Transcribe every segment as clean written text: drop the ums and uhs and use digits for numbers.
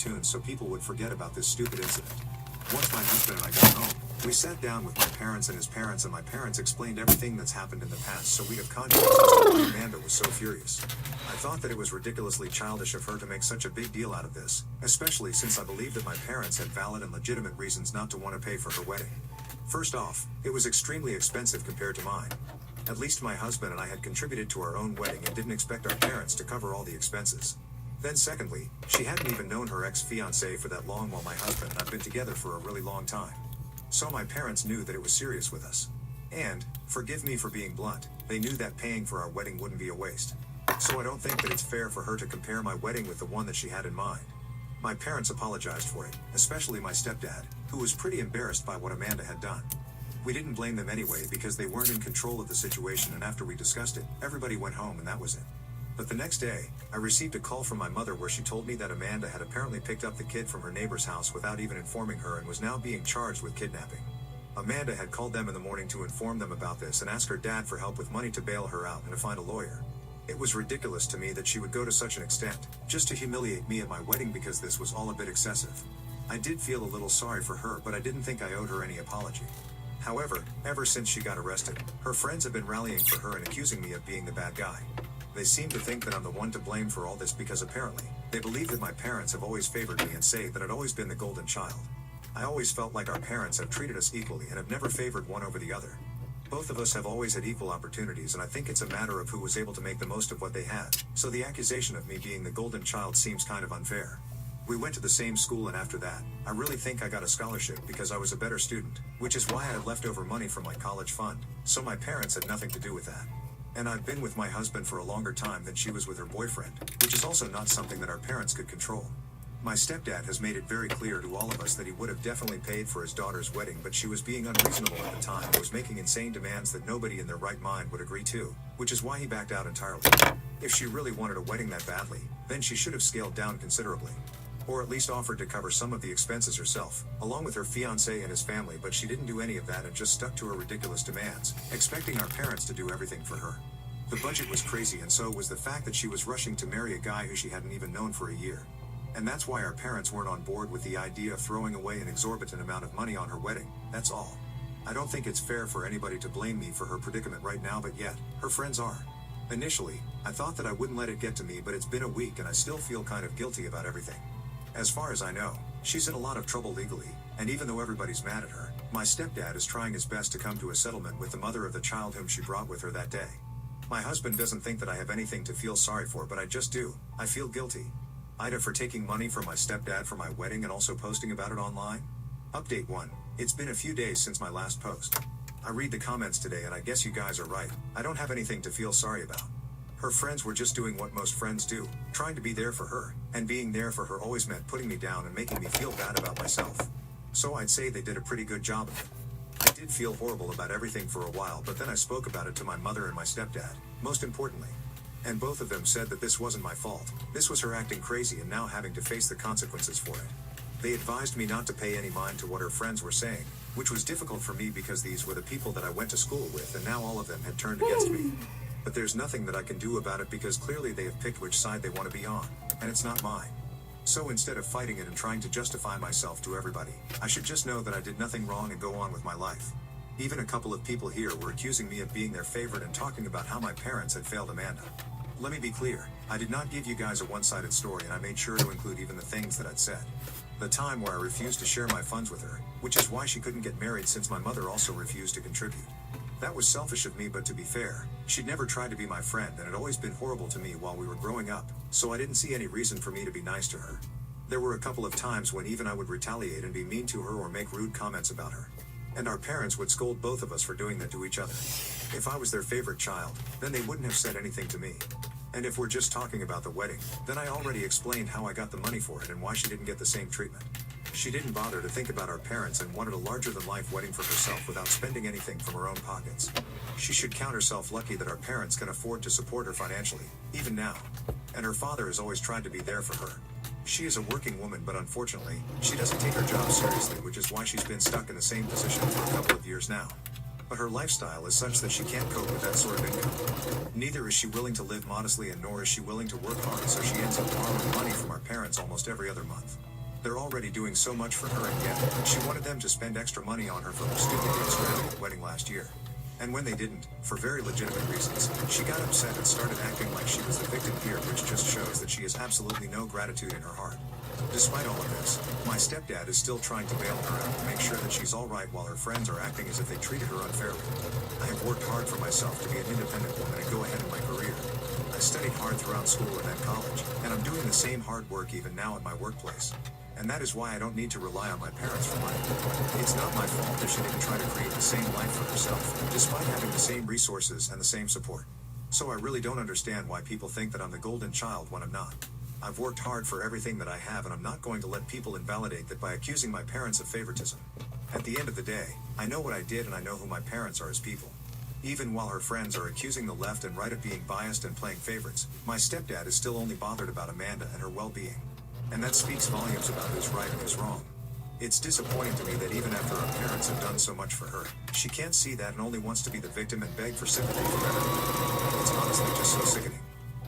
tunes so people would forget about this stupid incident. Once my husband and I got home, we sat down with my parents and his parents, and my parents explained everything that's happened in the past so we'd have context as to why Amanda was so furious. I thought that it was ridiculously childish of her to make such a big deal out of this, especially since I believed that my parents had valid and legitimate reasons not to want to pay for her wedding. First off, it was extremely expensive compared to mine. At least my husband and I had contributed to our own wedding and didn't expect our parents to cover all the expenses. Then secondly, she hadn't even known her ex-fiancé for that long while my husband and I've been together for a really long time. So my parents knew that it was serious with us. And, forgive me for being blunt, they knew that paying for our wedding wouldn't be a waste. So I don't think that it's fair for her to compare my wedding with the one that she had in mind. My parents apologized for it, especially my stepdad, who was pretty embarrassed by what Amanda had done. We didn't blame them anyway because they weren't in control of the situation, and after we discussed it, everybody went home and that was it. But the next day, I received a call from my mother where she told me that Amanda had apparently picked up the kid from her neighbor's house without even informing her and was now being charged with kidnapping. Amanda had called them in the morning to inform them about this and ask her dad for help with money to bail her out and to find a lawyer. It was ridiculous to me that she would go to such an extent, just to humiliate me at my wedding, because this was all a bit excessive. I did feel a little sorry for her, but I didn't think I owed her any apology. However, ever since she got arrested, her friends have been rallying for her and accusing me of being the bad guy. They seem to think that I'm the one to blame for all this because apparently, they believe that my parents have always favored me and say that I'd always been the golden child. I always felt like our parents have treated us equally and have never favored one over the other. Both of us have always had equal opportunities, and I think it's a matter of who was able to make the most of what they had, so the accusation of me being the golden child seems kind of unfair. We went to the same school, and after that, I really think I got a scholarship because I was a better student, which is why I had leftover money from my college fund, so my parents had nothing to do with that. And I've been with my husband for a longer time than she was with her boyfriend, which is also not something that our parents could control. My stepdad has made it very clear to all of us that he would have definitely paid for his daughter's wedding, but she was being unreasonable at the time and was making insane demands that nobody in their right mind would agree to, which is why he backed out entirely. If she really wanted a wedding that badly, then she should have scaled down considerably. Or at least offered to cover some of the expenses herself, along with her fiancé and his family, but she didn't do any of that and just stuck to her ridiculous demands, expecting our parents to do everything for her. The budget was crazy, and so was the fact that she was rushing to marry a guy who she hadn't even known for a year. And that's why our parents weren't on board with the idea of throwing away an exorbitant amount of money on her wedding, that's all. I don't think it's fair for anybody to blame me for her predicament right now, but yet, her friends are. Initially, I thought that I wouldn't let it get to me, but it's been a week and I still feel kind of guilty about everything. As far as I know, she's in a lot of trouble legally, and even though everybody's mad at her, my stepdad is trying his best to come to a settlement with the mother of the child whom she brought with her that day. My husband doesn't think that I have anything to feel sorry for, but I just do. I feel guilty. Ida for taking money from my stepdad for my wedding and also posting about it online? Update 1. It's been a few days since my last post. I read the comments today and I guess you guys are right. I don't have anything to feel sorry about. Her friends were just doing what most friends do, trying to be there for her, and being there for her always meant putting me down and making me feel bad about myself. So I'd say they did a pretty good job of it. I did feel horrible about everything for a while, but then I spoke about it to my mother and my stepdad, most importantly. And both of them said that this wasn't my fault. This was her acting crazy and now having to face the consequences for it. They advised me not to pay any mind to what her friends were saying, which was difficult for me because these were the people that I went to school with and now all of them had turned against me. But there's nothing that I can do about it because clearly they have picked which side they want to be on, and it's not mine. So instead of fighting it and trying to justify myself to everybody, I should just know that I did nothing wrong and go on with my life. Even a couple of people here were accusing me of being their favorite and talking about how my parents had failed Amanda. Let me be clear, I did not give you guys a one-sided story, and I made sure to include even the things that I'd said. The time where I refused to share my funds with her, which is why she couldn't get married since my mother also refused to contribute. That was selfish of me, but to be fair, she'd never tried to be my friend and had always been horrible to me while we were growing up, so I didn't see any reason for me to be nice to her. There were a couple of times when even I would retaliate and be mean to her or make rude comments about her. And our parents would scold both of us for doing that to each other. If I was their favorite child, then they wouldn't have said anything to me. And if we're just talking about the wedding, then I already explained how I got the money for it and why she didn't get the same treatment. She didn't bother to think about our parents and wanted a larger-than-life wedding for herself without spending anything from her own pockets. She should count herself lucky that our parents can afford to support her financially, even now. And her father has always tried to be there for her. She is a working woman, but unfortunately, she doesn't take her job seriously, which is why she's been stuck in the same position for a couple of years now. But her lifestyle is such that she can't cope with that sort of income. Neither is she willing to live modestly, and nor is she willing to work hard, so she ends up borrowing money from our parents almost every other month. They're already doing so much for her, and yet, she wanted them to spend extra money on her for her stupid extravagant wedding last year. And when they didn't, for very legitimate reasons, she got upset and started acting like she was the victim here, which just shows that she has absolutely no gratitude in her heart. Despite all of this, my stepdad is still trying to bail her out and make sure that she's alright while her friends are acting as if they treated her unfairly. I have worked hard for myself to be an independent woman and go ahead in my career. I studied hard throughout school and at college, and I'm doing the same hard work even now at my workplace. And that is why I don't need to rely on my parents for money. It's not my fault that she didn't try to create the same life for herself, despite having the same resources and the same support. So I really don't understand why people think that I'm the golden child when I'm not. I've worked hard for everything that I have, and I'm not going to let people invalidate that by accusing my parents of favoritism. At the end of the day, I know what I did and I know who my parents are as people. Even while her friends are accusing the left and right of being biased and playing favorites, my stepdad is still only bothered about Amanda and her well-being. And that speaks volumes about who's right and who's wrong. It's disappointing to me that even after her parents have done so much for her, she can't see that and only wants to be the victim and beg for sympathy from everyone. It's honestly just so sickening.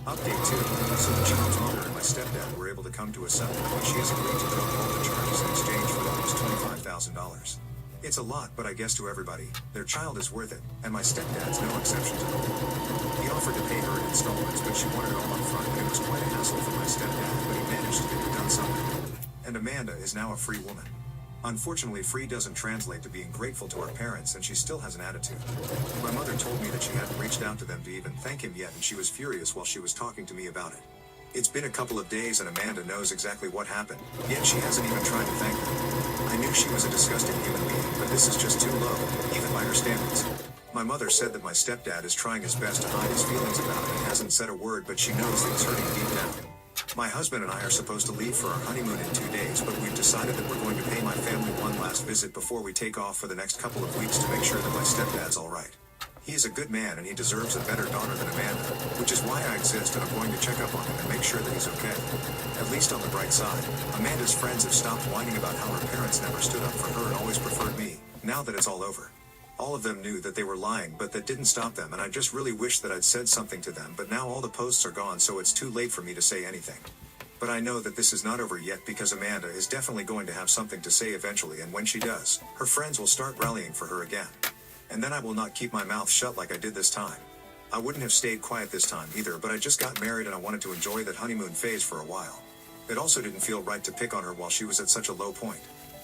Update 2. So the child's mother and my stepdad were able to come to a settlement, and she has agreed to drop all the charges in exchange for almost $25,000. It's a lot, but I guess to everybody, their child is worth it, and my stepdad's no exception to it. He offered to pay her in installments, but she wanted it all up front, and it was quite a hassle for my stepdad, but he managed to get it done somehow. And Amanda is now a free woman. Unfortunately, free doesn't translate to being grateful to her parents, and she still has an attitude. My mother told me that she hadn't reached out to them to even thank him yet, and she was furious while she was talking to me about it. It's been a couple of days and Amanda knows exactly what happened, yet she hasn't even tried to thank them. I knew she was a disgusting human being, but this is just too low, even by her standards. My mother said that my stepdad is trying his best to hide his feelings about it and hasn't said a word, but she knows that he's hurting deep down. My husband and I are supposed to leave for our honeymoon in 2 days, but we've decided that we're going to pay my family one last visit before we take off for the next couple of weeks to make sure that my stepdad's alright. He is a good man and he deserves a better daughter than Amanda, which is why I exist, and I'm going to check up on him and make sure that he's okay. At least on the bright side, Amanda's friends have stopped whining about how her parents never stood up for her and always preferred me, now that it's all over. All of them knew that they were lying, but that didn't stop them, and I just really wish that I'd said something to them, but now all the posts are gone, so it's too late for me to say anything. But I know that this is not over yet, because Amanda is definitely going to have something to say eventually, and when she does, her friends will start rallying for her again. And then I will not keep my mouth shut like I did this time. I wouldn't have stayed quiet this time either, but I just got married and I wanted to enjoy that honeymoon phase for a while. It also didn't feel right to pick on her while she was at such a low point.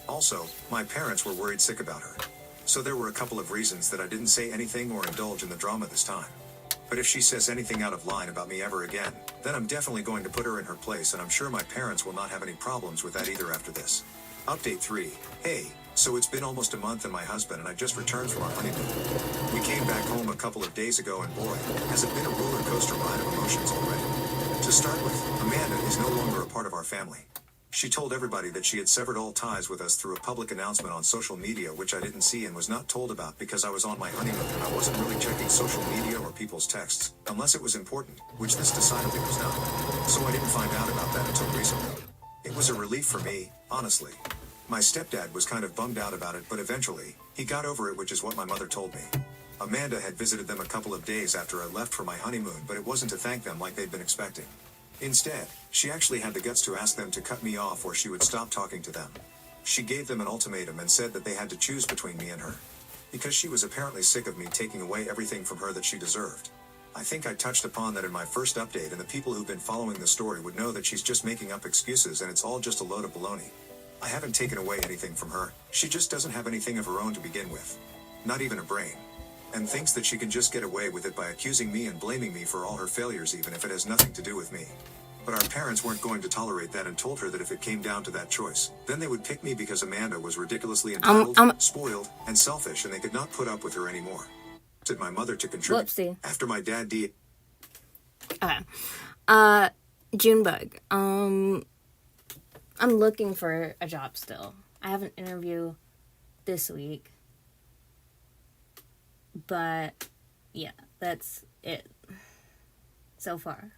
Also, my parents were worried sick about her. So there were a couple of reasons that I didn't say anything or indulge in the drama this time. But if she says anything out of line about me ever again, then I'm definitely going to put her in her place, and I'm sure my parents will not have any problems with that either after this. Update 3. Hey, so it's been almost a month and my husband and I just returned from our honeymoon. We came back home a couple of days ago and boy, has it been a roller coaster ride of emotions already. To start with, Amanda is no longer a part of our family. She told everybody that she had severed all ties with us through a public announcement on social media, which I didn't see and was not told about because I was on my honeymoon and I wasn't really checking social media or people's texts, unless it was important, which this decidedly was not. So I didn't find out about that until recently. It was a relief for me, honestly. My stepdad was kind of bummed out about it, but eventually, he got over it, which is what my mother told me. Amanda had visited them a couple of days after I left for my honeymoon, but it wasn't to thank them like they'd been expecting. Instead, she actually had the guts to ask them to cut me off or she would stop talking to them. She gave them an ultimatum and said that they had to choose between me and her. Because she was apparently sick of me taking away everything from her that she deserved. I think I touched upon that in my first update, and the people who've been following the story would know that she's just making up excuses and it's all just a load of baloney. I haven't taken away anything from her, she just doesn't have anything of her own to begin with. Not even a brain. And thinks that she can just get away with it by accusing me and blaming me for all her failures even if it has nothing to do with me. But our parents weren't going to tolerate that and told her that if it came down to that choice, then they would pick me because Amanda was ridiculously entitled, spoiled, and selfish, and they could not put up with her anymore. Said my mother to contribute. Whoopsie. After my dad Okay. Junebug. I'm looking for a job still. I have an interview this week. But, yeah, that's it so far.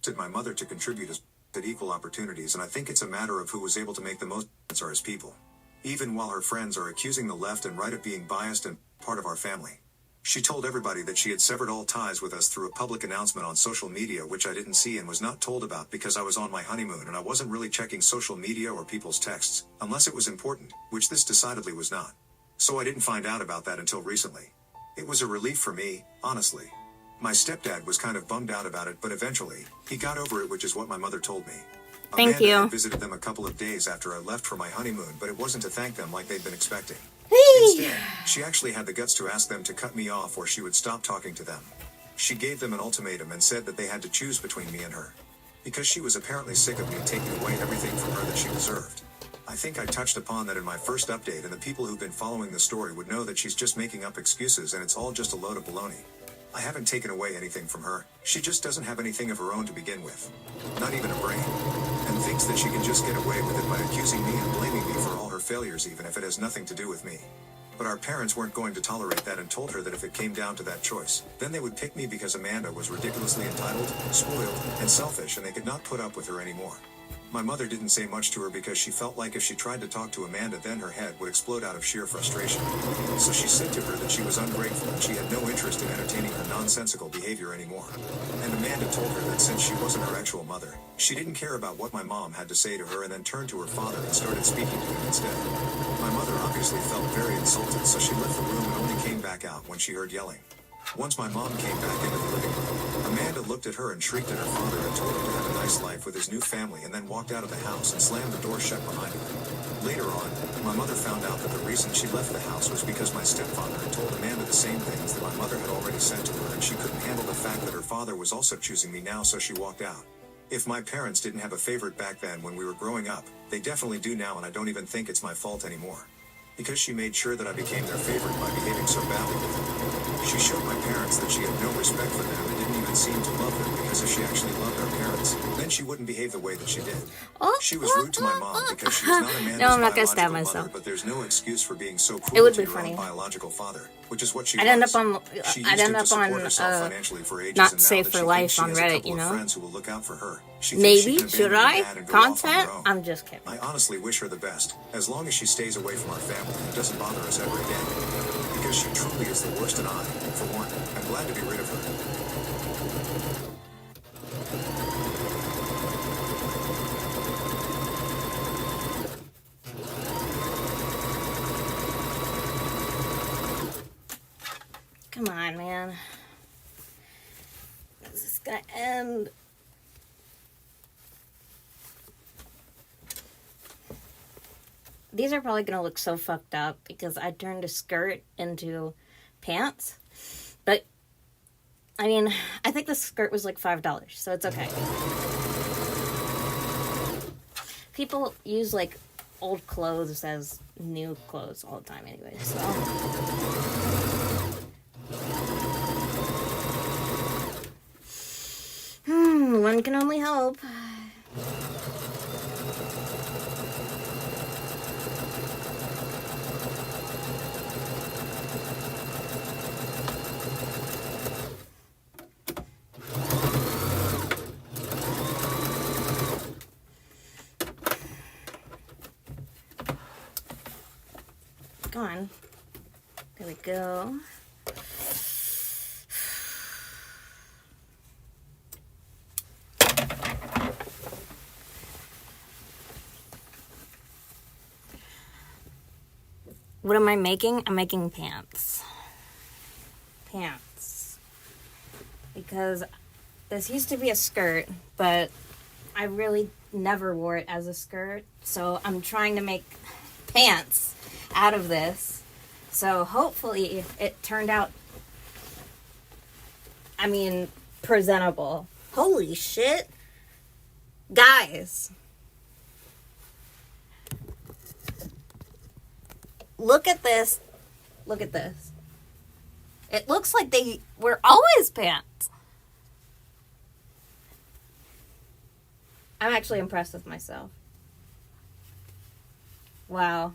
Said my mother to contribute as at equal opportunities, and I think it's a matter of who was able to make the most are as people. Even while her friends are accusing the left and right of being biased and part of our family. She told everybody that she had severed all ties with us through a public announcement on social media, which I didn't see and was not told about because I was on my honeymoon and I wasn't really checking social media or people's texts, unless it was important, which this decidedly was not. So I didn't find out about that until recently. It was a relief for me, honestly. My stepdad was kind of bummed out about it, but eventually, he got over it, which is what my mother told me. Thank Amanda you. had visited them a couple of days after I left for my honeymoon, but it wasn't to thank them like they'd been expecting. Instead, she actually had the guts to ask them to cut me off or she would stop talking to them. She gave them an ultimatum and said that they had to choose between me and her. Because she was apparently sick of me taking away everything from her that she deserved. I think I touched upon that in my first update, and the people who've been following the story would know that she's just making up excuses and it's all just a load of baloney. I haven't taken away anything from her, she just doesn't have anything of her own to begin with. Not even a brain. And thinks that she can just get away with it by accusing me and blaming me for all her failures, even if it has nothing to do with me. But our parents weren't going to tolerate that and told her that if it came down to that choice, then they would pick me because Amanda was ridiculously entitled, spoiled, and selfish, and they could not put up with her anymore. My mother didn't say much to her because she felt like if she tried to talk to Amanda, then her head would explode out of sheer frustration. So she said to her that she was ungrateful and she had no interest in entertaining her nonsensical behavior anymore. And Amanda told her that since she wasn't her actual mother, she didn't care about what my mom had to say to her, and then turned to her father and started speaking to him instead. My mother obviously felt very insulted, so she left the room and only came back out when she heard yelling. Once my mom came back into the living room, Amanda looked at her and shrieked at her father and told him to have a nice life with his new family, and then walked out of the house and slammed the door shut behind her. Later on, my mother found out that the reason she left the house was because my stepfather had told Amanda the same things that my mother had already said to her, and she couldn't handle the fact that her father was also choosing me now, so she walked out. If my parents didn't have a favorite back then when we were growing up, they definitely do now, and I don't even think it's my fault anymore. Because she made sure that I became their favorite by behaving so badly with them. She showed my parents that she had no respect for them and didn't even seem to love them, because if she actually loved our parents, then she wouldn't behave the way that she did. She was rude to my mom because she was not Amanda's No, I'm not gonna stab biological myself. mother, but there's no excuse for being so It cruel would to be your funny. own biological father, which is what she I'd end was. up on She used I'd end to up support on herself financially for ages, not and now safe that for she life thinks she on has a Reddit, couple you of know? friends who will look out for her, she thinks she Maybe can should abandon I her dad and go off on content? her own. I'm just kidding. I honestly wish her the best, as long as she stays away from our family and doesn't bother us ever again. Because she truly is the worst, and I, for one, am glad to be rid of her. Come on, man. This is gonna end. These are probably gonna look so fucked up because I turned a skirt into pants. But, I mean, I think the skirt was like $5, so it's okay. People use, like, old clothes as new clothes all the time anyway, so... One can only hope. Go on. There we go. What am I making? I'm making pants. Pants. Because this used to be a skirt, but I really never wore it as a skirt. So I'm trying to make pants out of this. So hopefully it turned out, I mean, presentable. Holy shit. Guys. Look at this. Look at this. It looks like they were always pants. I'm actually impressed with myself. Wow.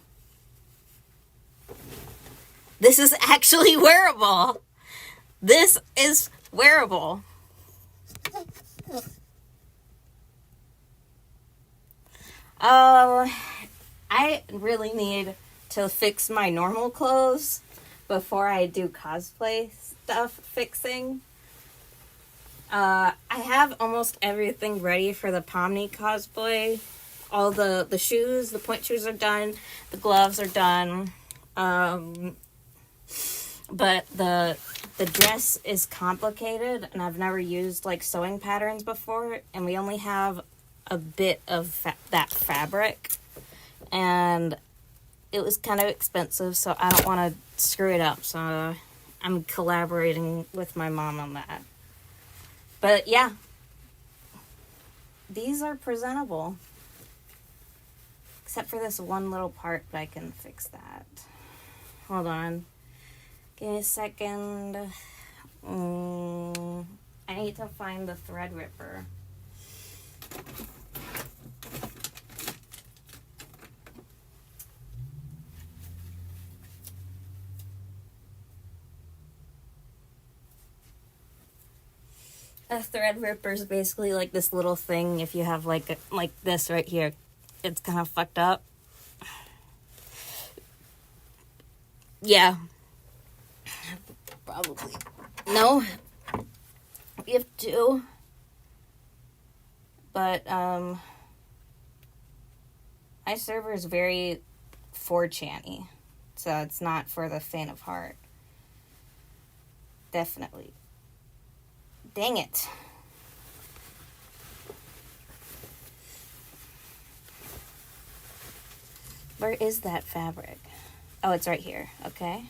This is actually wearable. This is wearable. Oh, I really need to fix my normal clothes before I do cosplay stuff fixing. I have almost everything ready for the Pomni cosplay. All the shoes, the point shoes are done. The gloves are done. But the dress is complicated, and I've never used like sewing patterns before, and we only have a bit of that fabric, and it was kind of expensive, so I don't want to screw it up, so I'm collaborating with my mom on that. But yeah, these are presentable, except for this one little part, but I can fix that. Hold on. Give me a second. I need to find the thread ripper. A thread ripper is basically like this little thing. If you have like this right here, it's kind of fucked up. Yeah. Probably. No. We have two. But, my server is very 4chan-y. So it's not for the faint of heart. Definitely. Dang it. Where is that fabric? Oh, it's right here. Okay.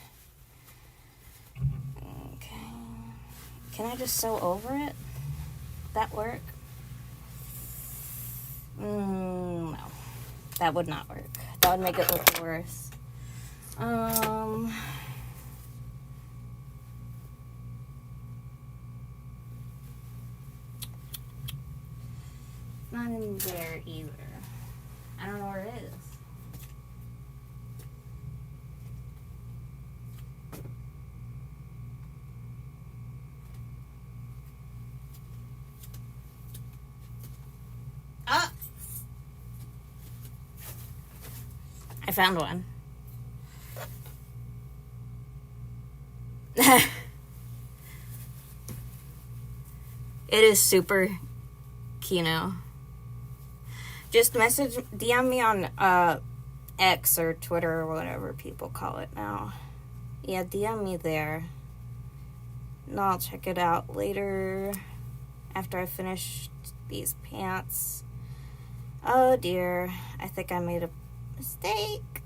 Okay. Can I just sew over it? That work? No. That would not work. That would make it look worse. Not in there either. I don't know where it is. Ah! I found one. It is super Kino. Just DM me on X or Twitter or whatever people call it now. Yeah, DM me there. And I'll check it out later after I finish these pants. Oh dear, I think I made a mistake.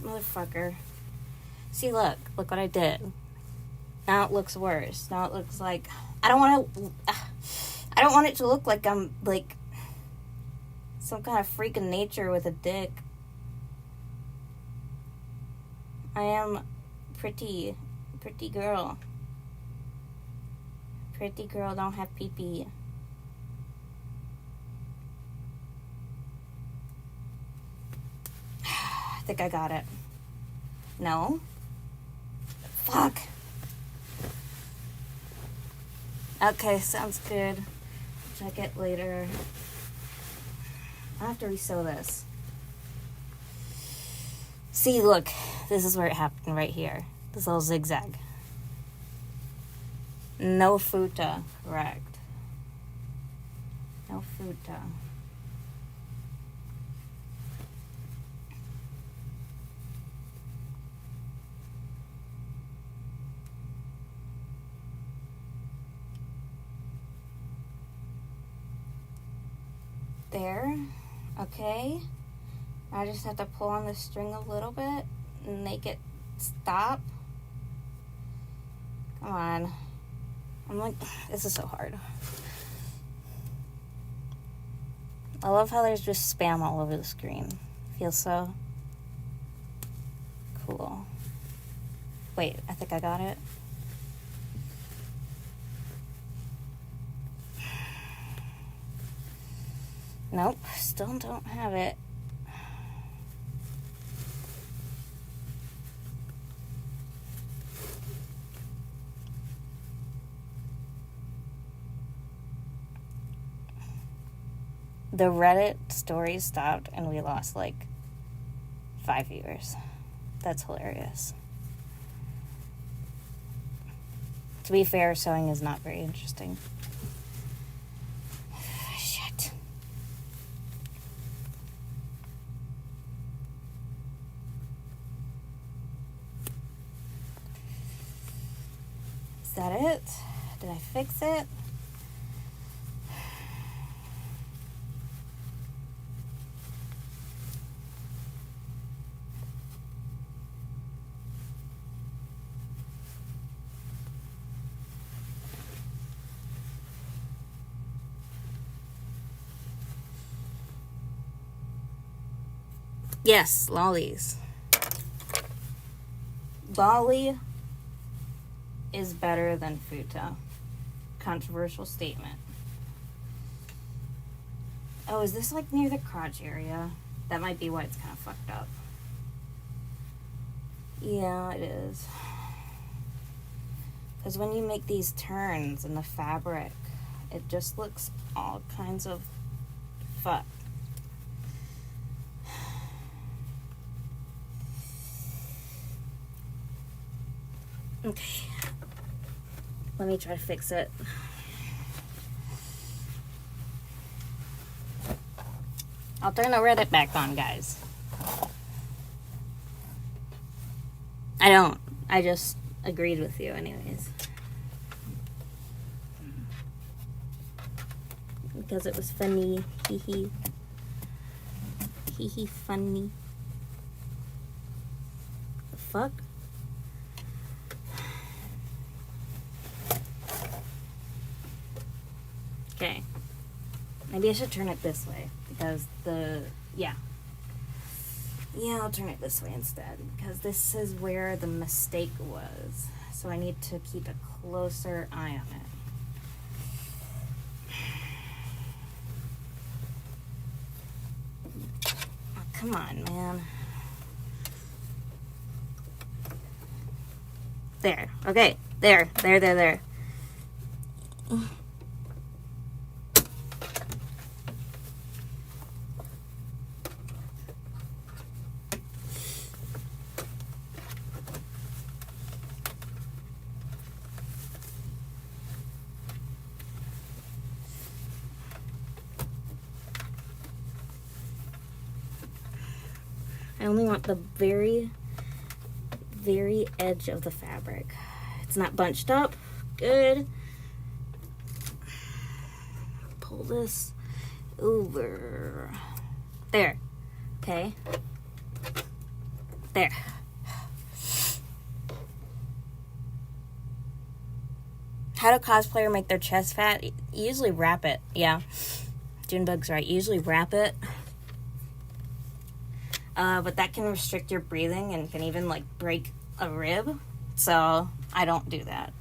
Motherfucker. See, look what I did. Now it looks worse. Now it looks like I don't want it to look like I'm like some kind of freak of nature with a dick. I am pretty girl. Pretty girl don't have pee-pee. I think I got it. No? Fuck. Okay, sounds good. Check it later. I'll have to resew this. See, look. This is where it happened right here. This little zigzag. No futa, correct. No futa. There. Okay. I just have to pull on the string a little bit and make it stop. Come on. I'm like, this is so hard. I love how there's just spam all over the screen. Feels so cool. Wait, I think I got it. Nope, still don't have it. The Reddit story stopped and we lost like 5 viewers. That's hilarious. To be fair, sewing is not very interesting. Shit. Is that it? Did I fix it? Yes, lollies. Lolly is better than futa. Controversial statement. Oh, is this like near the crotch area? That might be why it's kind of fucked up. Yeah, it is. Because when you make these turns in the fabric, it just looks all kinds of fucked. Okay. Let me try to fix it. I'll turn the Reddit back on, guys. I don't. I just agreed with you anyways. Because it was funny. Hee hee. Hee hee funny. The fuck? Okay. Maybe I should turn it this way because yeah, I'll turn it this way instead because this is where the mistake was. So I need to keep a closer eye on it. Oh, come on, man. There. Okay. There. I only want the very, very edge of the fabric. It's not bunched up. Good. Pull this over. There. Okay. There. How do cosplayer make their chest fat? You usually wrap it. Yeah. Junebug's right. You usually wrap it. But that can restrict your breathing and can even, like, break a rib. So, I don't do that.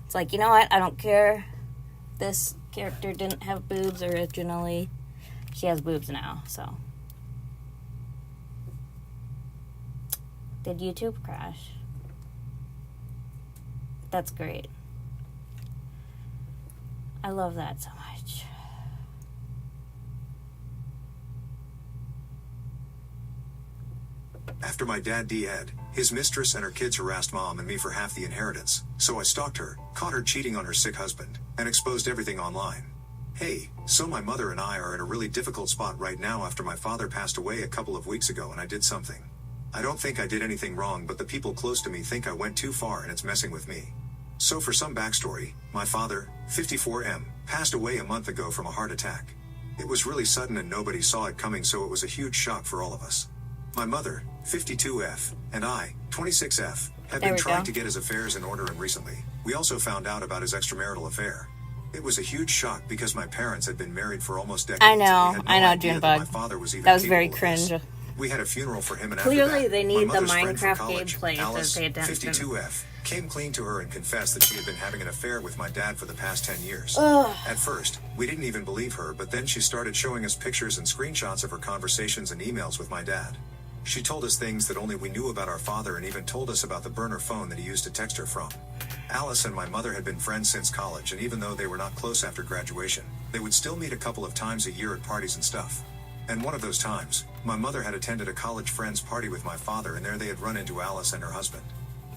It's like, you know what? I don't care. This character didn't have boobs originally. She has boobs now, so. Did YouTube crash? That's great. I love that so much. After my dad died, his mistress and her kids harassed mom and me for half the inheritance, so I stalked her, caught her cheating on her sick husband, and exposed everything online. Hey, so my mother and I are in a really difficult spot right now after my father passed away a couple of weeks ago and I did something. I don't think I did anything wrong, but the people close to me think I went too far and it's messing with me. So for some backstory, my father, 54M, passed away a month ago from a heart attack. It was really sudden and nobody saw it coming, so it was a huge shock for all of us. My mother, 52F, and I, 26F, have been trying to get his affairs in order, and recently, we also found out about his extramarital affair. It was a huge shock because my parents had been married for almost decades. I know, Junebug. that my father was even was very capable of this. cringe. We had a funeral for him, and Clearly after that, they need my the mother's friend from Minecraft college, gameplay to Alice, pay attention. 52F, came clean to her and confessed that she had been having an affair with my dad for the past 10 years. Ugh. At first, we didn't even believe her, but then she started showing us pictures and screenshots of her conversations and emails with my dad. She told us things that only we knew about our father and even told us about the burner phone that he used to text her from. Alice and my mother had been friends since college, and even though they were not close after graduation, they would still meet a couple of times a year at parties and stuff. And one of those times, My mother had attended a college friend's party with my father, and there they had run into Alice and her husband.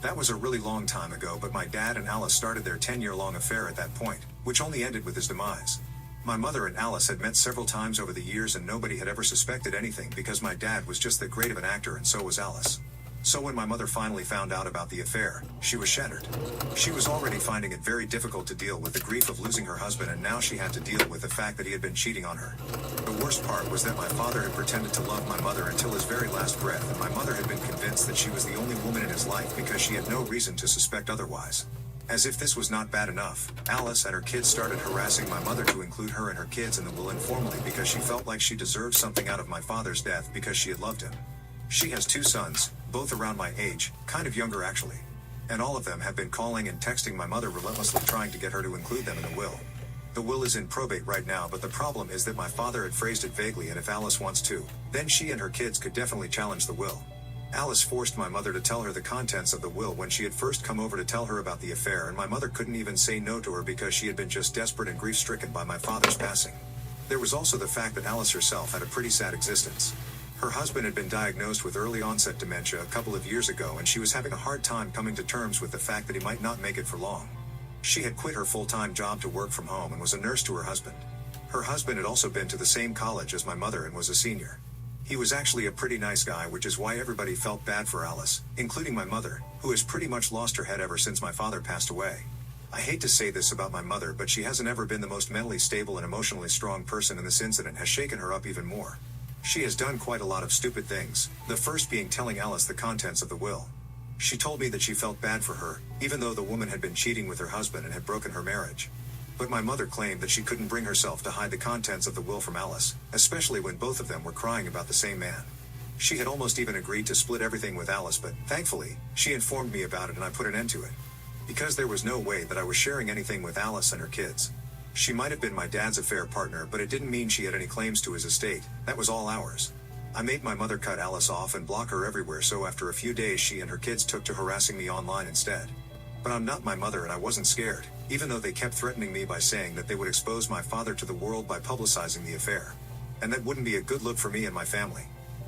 That was a really long time ago, but my dad and Alice started their 10-year-long affair at that point, which only ended with his demise. My mother and Alice had met several times over the years, and nobody had ever suspected anything because my dad was just that great of an actor, and so was Alice. So when my mother finally found out about the affair, she was shattered. She was already finding it very difficult to deal with the grief of losing her husband, and now she had to deal with the fact that he had been cheating on her. The worst part was that my father had pretended to love my mother until his very last breath, and my mother had been convinced that she was the only woman in his life because she had no reason to suspect otherwise. As if this was not bad enough, Alice and her kids started harassing my mother to include her and her kids in the will informally because she felt like she deserved something out of my father's death because she had loved him. She has 2 sons, both around my age, kind of younger actually. And all of them have been calling and texting my mother relentlessly trying to get her to include them in the will. The will is in probate right now, but the problem is that my father had phrased it vaguely, and if Alice wants to, then she and her kids could definitely challenge the will. Alice forced my mother to tell her the contents of the will when she had first come over to tell her about the affair, and my mother couldn't even say no to her because she had been just desperate and grief-stricken by my father's passing. There was also the fact that Alice herself had a pretty sad existence. Her husband had been diagnosed with early onset dementia a couple of years ago, and she was having a hard time coming to terms with the fact that he might not make it for long. She had quit her full-time job to work from home and was a nurse to her husband. Her husband had also been to the same college as my mother and was a senior. He was actually a pretty nice guy, which is why everybody felt bad for Alice, including my mother, who has pretty much lost her head ever since my father passed away. I hate to say this about my mother, but she hasn't ever been the most mentally stable and emotionally strong person, and this incident has shaken her up even more. She has done quite a lot of stupid things, the first being telling Alice the contents of the will. She told me that she felt bad for her, even though the woman had been cheating with her husband and had broken her marriage. But my mother claimed that she couldn't bring herself to hide the contents of the will from Alice, especially when both of them were crying about the same man. She had almost even agreed to split everything with Alice, but thankfully, she informed me about it and I put an end to it. Because there was no way that I was sharing anything with Alice and her kids. She might have been my dad's affair partner, but it didn't mean she had any claims to his estate. That was all ours. I made my mother cut Alice off and block her everywhere, so after a few days she and her kids took to harassing me online instead. But I'm not my mother and I wasn't scared, even though they kept threatening me by saying that they would expose my father to the world by publicizing the affair. And that wouldn't be a good look for me and my family.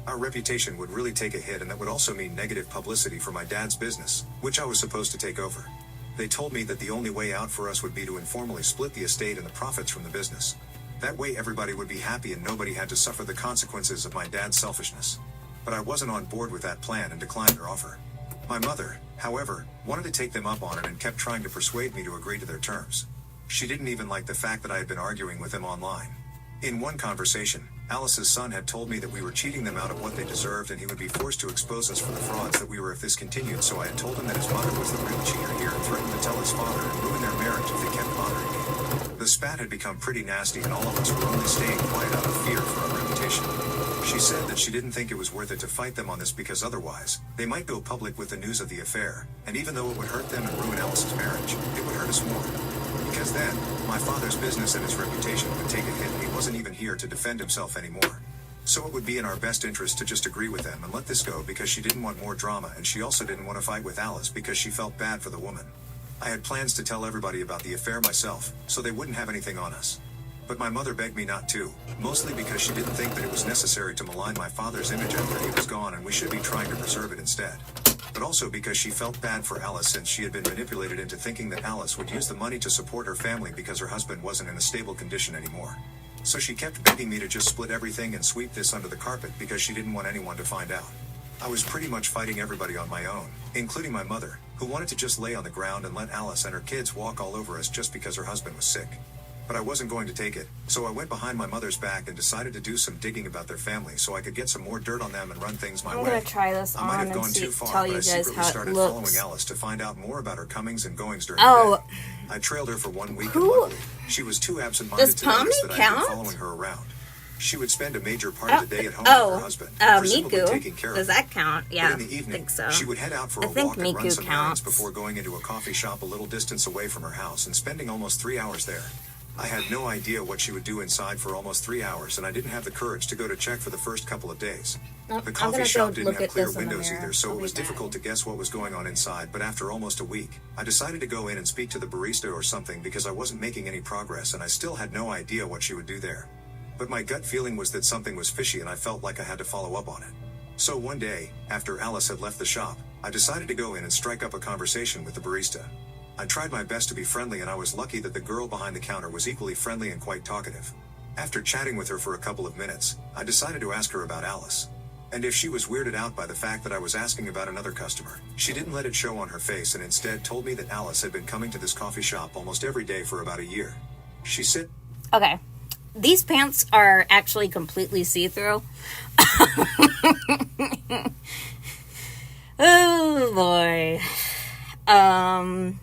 Our reputation would really take a hit, and that would also mean negative publicity for my dad's business, which I was supposed to take over. They told me that the only way out for us would be to informally split the estate and the profits from the business. That way everybody would be happy and nobody had to suffer the consequences of my dad's selfishness. But I wasn't on board with that plan and declined their offer. My mother, however, wanted to take them up on it and kept trying to persuade me to agree to their terms. She didn't even like the fact that I had been arguing with them online. In one conversation, Alice's son had told me that we were cheating them out of what they deserved and he would be forced to expose us for the frauds that we were if this continued, so I had told him that his mother was the real cheater here and threatened to tell his father and ruin their marriage if they kept bothering me. The spat had become pretty nasty and all of us were only staying quiet out of fear for our reputation. She said that she didn't think it was worth it to fight them on this because otherwise, they might go public with the news of the affair, and even though it would hurt them and ruin Alice's marriage, it would hurt us more. Because then, my father's business and his reputation would take a hit and he wasn't even here to defend himself anymore. So it would be in our best interest to just agree with them and let this go because she didn't want more drama, and she also didn't want to fight with Alice because she felt bad for the woman. I had plans to tell everybody about the affair myself, so they wouldn't have anything on us. But my mother begged me not to, mostly because she didn't think that it was necessary to malign my father's image after he was gone and we should be trying to preserve it instead. But also because she felt bad for Alice since she had been manipulated into thinking that Alice would use the money to support her family because her husband wasn't in a stable condition anymore. So she kept begging me to just split everything and sweep this under the carpet because she didn't want anyone to find out. I was pretty much fighting everybody on my own, including my mother, who wanted to just lay on the ground and let Alice and her kids walk all over us just because her husband was sick. But I wasn't going to take it, so I went behind my mother's back and decided to do some digging about their family so I could get some more dirt on them and run things my way. I'm gonna try this I might on have gone and too far, tell but you I guys secretly how it started following looks. Alice to find out more about her comings and goings during the day. I trailed her for 1 week and luckily, she was too absent-minded Does to notice that Tommy I had been count? following her around. She would spend a major part of the day at home with her husband, presumably taking care of Does her. that count? Yeah, But in the evening, I think so. she would head out for a I think walk and run Miku some counts. errands before going into a coffee shop a little distance away from her house and spending almost 3 hours there. I had no idea what she would do inside for almost 3 hours, and I didn't have the courage to go to check for the first couple of days. Nope, The I'm gonna coffee go shop didn't look have at clear this in the windows mirror. either, so I'll it be was back. difficult to guess what was going on inside, but after almost a week, I decided to go in and speak to the barista or something because I wasn't making any progress and I still had no idea what she would do there. but my gut feeling was that something was fishy and I felt like I had to follow up on it. So one day, after Alice had left the shop, I decided to go in and strike up a conversation with the barista. I tried my best to be friendly and I was lucky that the girl behind the counter was equally friendly and quite talkative. After chatting with her for a couple of minutes, I decided to ask her about Alice. And if she was weirded out by the fact that I was asking about another customer, she didn't let it show on her face and instead told me that Alice had been coming to this coffee shop almost every day for about a year. She said, Okay. These pants are actually completely see-through. Oh boy. Now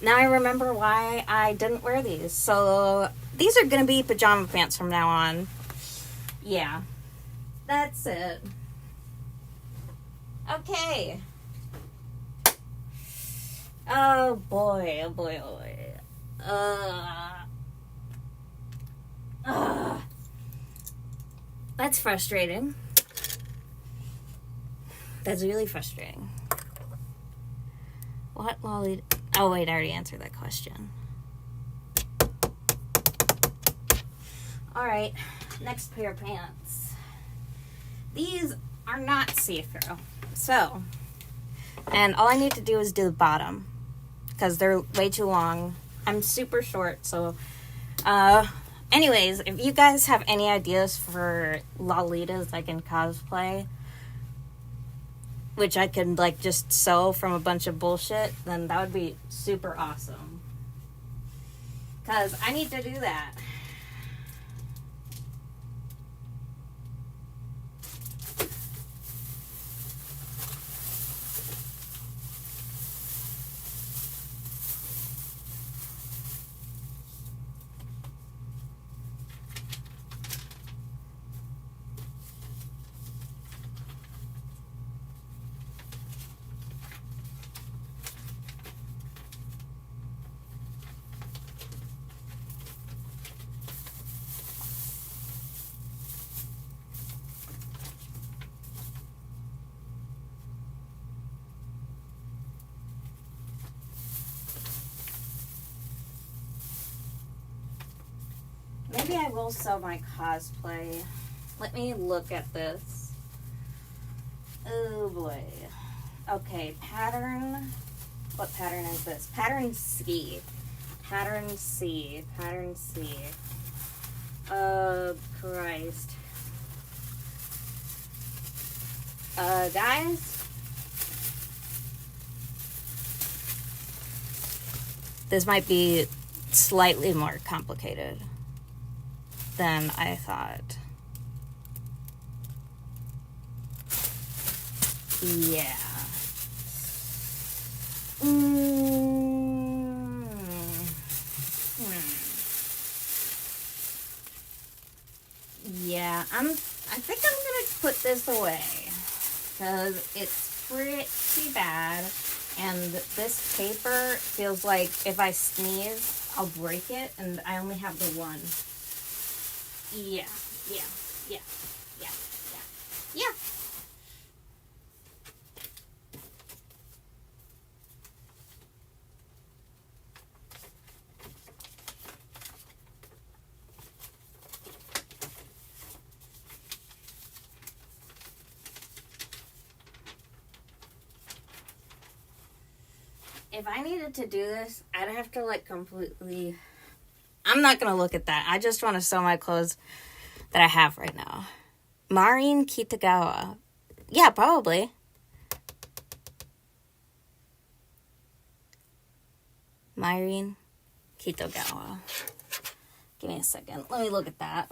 I remember why I didn't wear these. So these are gonna be pajama pants from now on. Yeah. That's it. Okay. Oh boy, oh boy, oh boy. That's frustrating. That's really frustrating. What lolly? Oh wait, I already answered that question. Alright, next pair of pants. These are not see-through. So, and all I need to do is do the bottom, because they're way too long. I'm super short, so, anyways, if you guys have any ideas for Lolitas I can cosplay, which I can, like, just sew from a bunch of bullshit, then that would be super awesome. Because I need to do that. Maybe I will sell my cosplay. Let me look at this. Oh boy. Okay, pattern. What pattern is this? Pattern C. Pattern C. Pattern C. Oh, Christ. Guys? This might be slightly more complicated than I thought. Yeah. Yeah, I think I'm gonna put this away because it's pretty bad, and this paper feels like if I sneeze, I'll break it, and I only have the one. Yeah. If I needed to do this, I'd have to like completely... I'm not going to look at that. I just want to sew my clothes that I have right now. Marin Kitagawa. Yeah, probably. Marin Kitagawa. Give me a second. Let me look at that.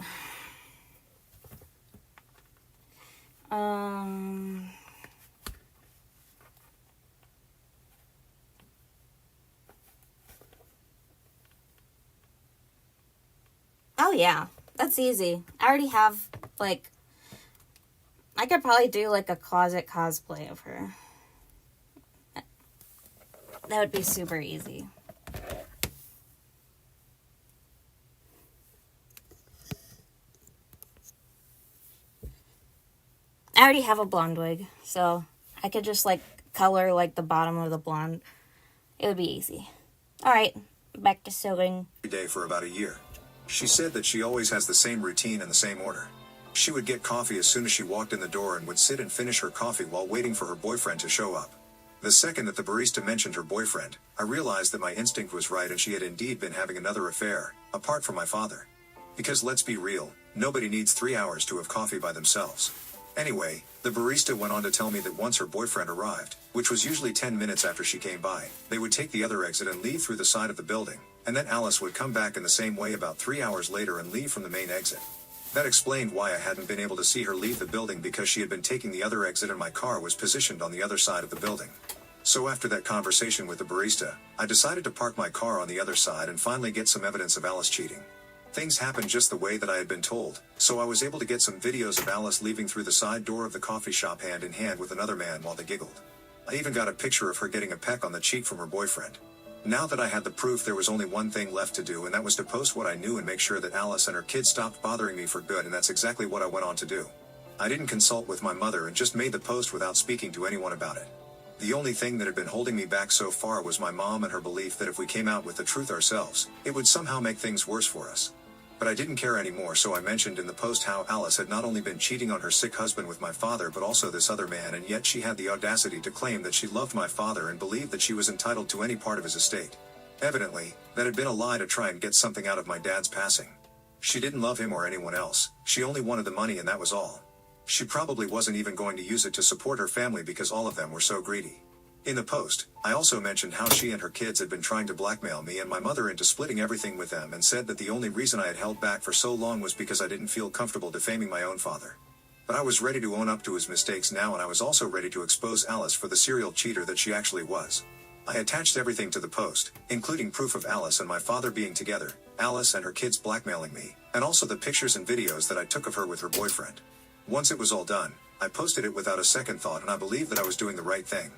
Oh yeah, that's easy. I already have, like, I could probably do, like, a closet cosplay of her. That would be super easy. I already have a blonde wig, so I could just, like, color, like, the bottom of the blonde. It would be easy. Alright, back to sewing. Every day for about a year. She said that she always has the same routine and the same order. She would get coffee as soon as she walked in the door and would sit and finish her coffee while waiting for her boyfriend to show up. The second that the barista mentioned her boyfriend, I realized that my instinct was right and she had indeed been having another affair, apart from my father. Because let's be real, nobody needs 3 hours to have coffee by themselves. Anyway, the barista went on to tell me that once her boyfriend arrived, which was usually 10 minutes after she came by, they would take the other exit and leave through the side of the building, and then Alice would come back in the same way about 3 hours later and leave from the main exit. That explained why I hadn't been able to see her leave the building, because she had been taking the other exit and my car was positioned on the other side of the building. So after that conversation with the barista, I decided to park my car on the other side and finally get some evidence of Alice cheating. Things happened just the way that I had been told, so I was able to get some videos of Alice leaving through the side door of the coffee shop hand in hand with another man while they giggled. I even got a picture of her getting a peck on the cheek from her boyfriend. Now that I had the proof, there was only one thing left to do, and that was to post what I knew and make sure that Alice and her kids stopped bothering me for good, and that's exactly what I went on to do. I didn't consult with my mother and just made the post without speaking to anyone about it. The only thing that had been holding me back so far was my mom and her belief that if we came out with the truth ourselves, it would somehow make things worse for us. But I didn't care anymore, so I mentioned in the post how Alice had not only been cheating on her sick husband with my father but also this other man, and yet she had the audacity to claim that she loved my father and believed that she was entitled to any part of his estate. Evidently, that had been a lie to try and get something out of my dad's passing. She didn't love him or anyone else, she only wanted the money and that was all. She probably wasn't even going to use it to support her family because all of them were so greedy. In the post, I also mentioned how she and her kids had been trying to blackmail me and my mother into splitting everything with them, and said that the only reason I had held back for so long was because I didn't feel comfortable defaming my own father. But I was ready to own up to his mistakes now, and I was also ready to expose Alice for the serial cheater that she actually was. I attached everything to the post, including proof of Alice and my father being together, Alice and her kids blackmailing me, and also the pictures and videos that I took of her with her boyfriend. Once it was all done, I posted it without a second thought, and I believed that I was doing the right thing.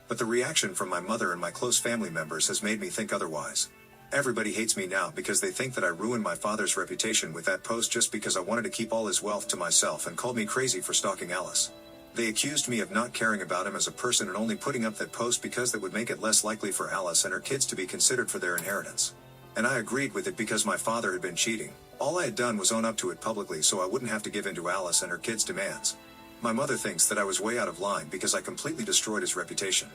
But the reaction from my mother and my close family members has made me think otherwise. Everybody hates me now because they think that I ruined my father's reputation with that post just because I wanted to keep all his wealth to myself, and called me crazy for stalking Alice. They accused me of not caring about him as a person and only putting up that post because that would make it less likely for Alice and her kids to be considered for their inheritance. And I agreed with it because my father had been cheating. All I had done was own up to it publicly so I wouldn't have to give in to Alice and her kids' demands. My mother thinks that I was way out of line because I completely destroyed his reputation.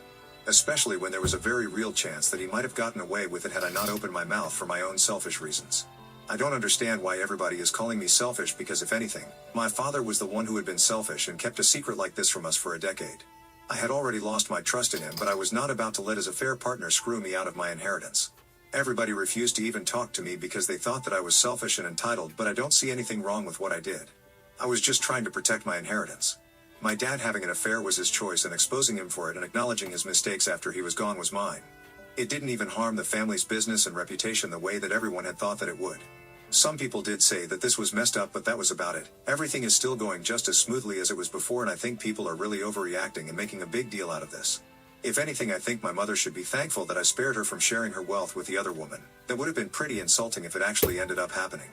Especially when there was a very real chance that he might have gotten away with it had I not opened my mouth for my own selfish reasons. I don't understand why everybody is calling me selfish, because if anything, my father was the one who had been selfish and kept a secret like this from us for a decade. I had already lost my trust in him, but I was not about to let his affair partner screw me out of my inheritance. Everybody refused to even talk to me because they thought that I was selfish and entitled, but I don't see anything wrong with what I did. I was just trying to protect my inheritance. My dad having an affair was his choice, and exposing him for it and acknowledging his mistakes after he was gone was mine. It didn't even harm the family's business and reputation the way that everyone had thought that it would. Some people did say that this was messed up, but that was about it. Everything is still going just as smoothly as it was before, and I think people are really overreacting and making a big deal out of this. If anything, I think my mother should be thankful that I spared her from sharing her wealth with the other woman. That would have been pretty insulting if it actually ended up happening.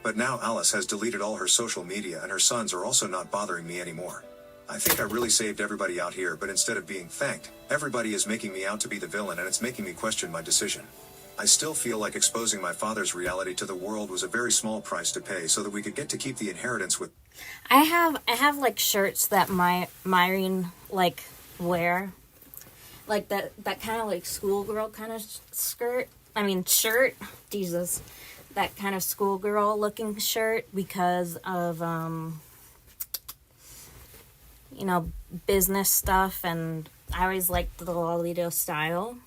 But now Alice has deleted all her social media and her sons are also not bothering me anymore. I think I really saved everybody out here, but instead of being thanked, everybody is making me out to be the villain, and it's making me question my decision. I still feel like exposing my father's reality to the world was a very small price to pay so that we could get to keep the inheritance with... I have like shirts that Myrene like wear. Like that kind of like schoolgirl kind of shirt. Jesus. That kind of schoolgirl looking shirt because of, business stuff, and I always liked the Lolito style.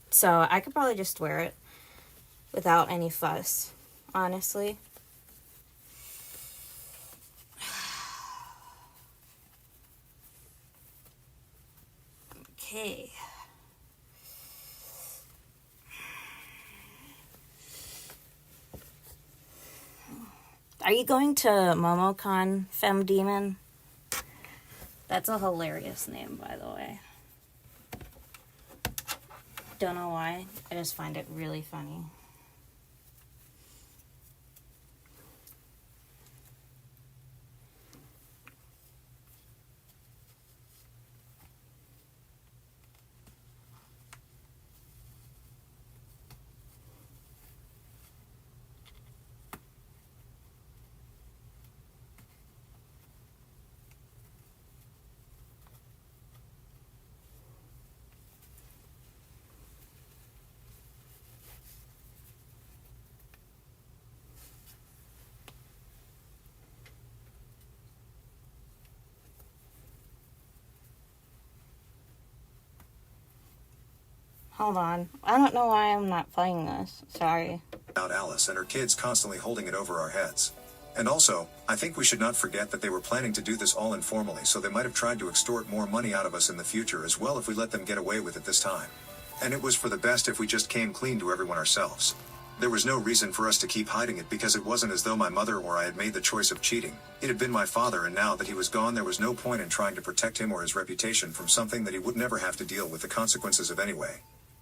So I could probably just wear it without any fuss, honestly. Okay. Are you going to MomoCon, Femme Demon? That's a hilarious name, by the way. Don't know why. I just find it really funny. Hold on. I don't know why I'm not playing this. Sorry. About Alice and her kids constantly holding it over our heads. And also, I think we should not forget that they were planning to do this all informally, so they might have tried to extort more money out of us in the future as well if we let them get away with it this time. And it was for the best if we just came clean to everyone ourselves. There was no reason for us to keep hiding it because it wasn't as though my mother or I had made the choice of cheating. It had been my father, and now that he was gone there was no point in trying to protect him or his reputation from something that he would never have to deal with the consequences of anyway.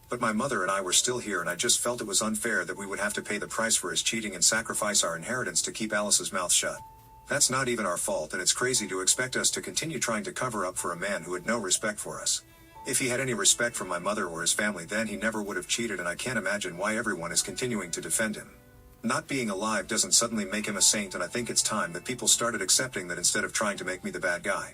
But my mother and I were still here, and I just felt it was unfair that we would have to pay the price for his cheating and sacrifice our inheritance to keep Alice's mouth shut. That's not even our fault, and it's crazy to expect us to continue trying to cover up for a man who had no respect for us. If he had any respect for my mother or his family, then he never would have cheated, and I can't imagine why everyone is continuing to defend him. Not being alive doesn't suddenly make him a saint, and I think it's time that people started accepting that instead of trying to make me the bad guy.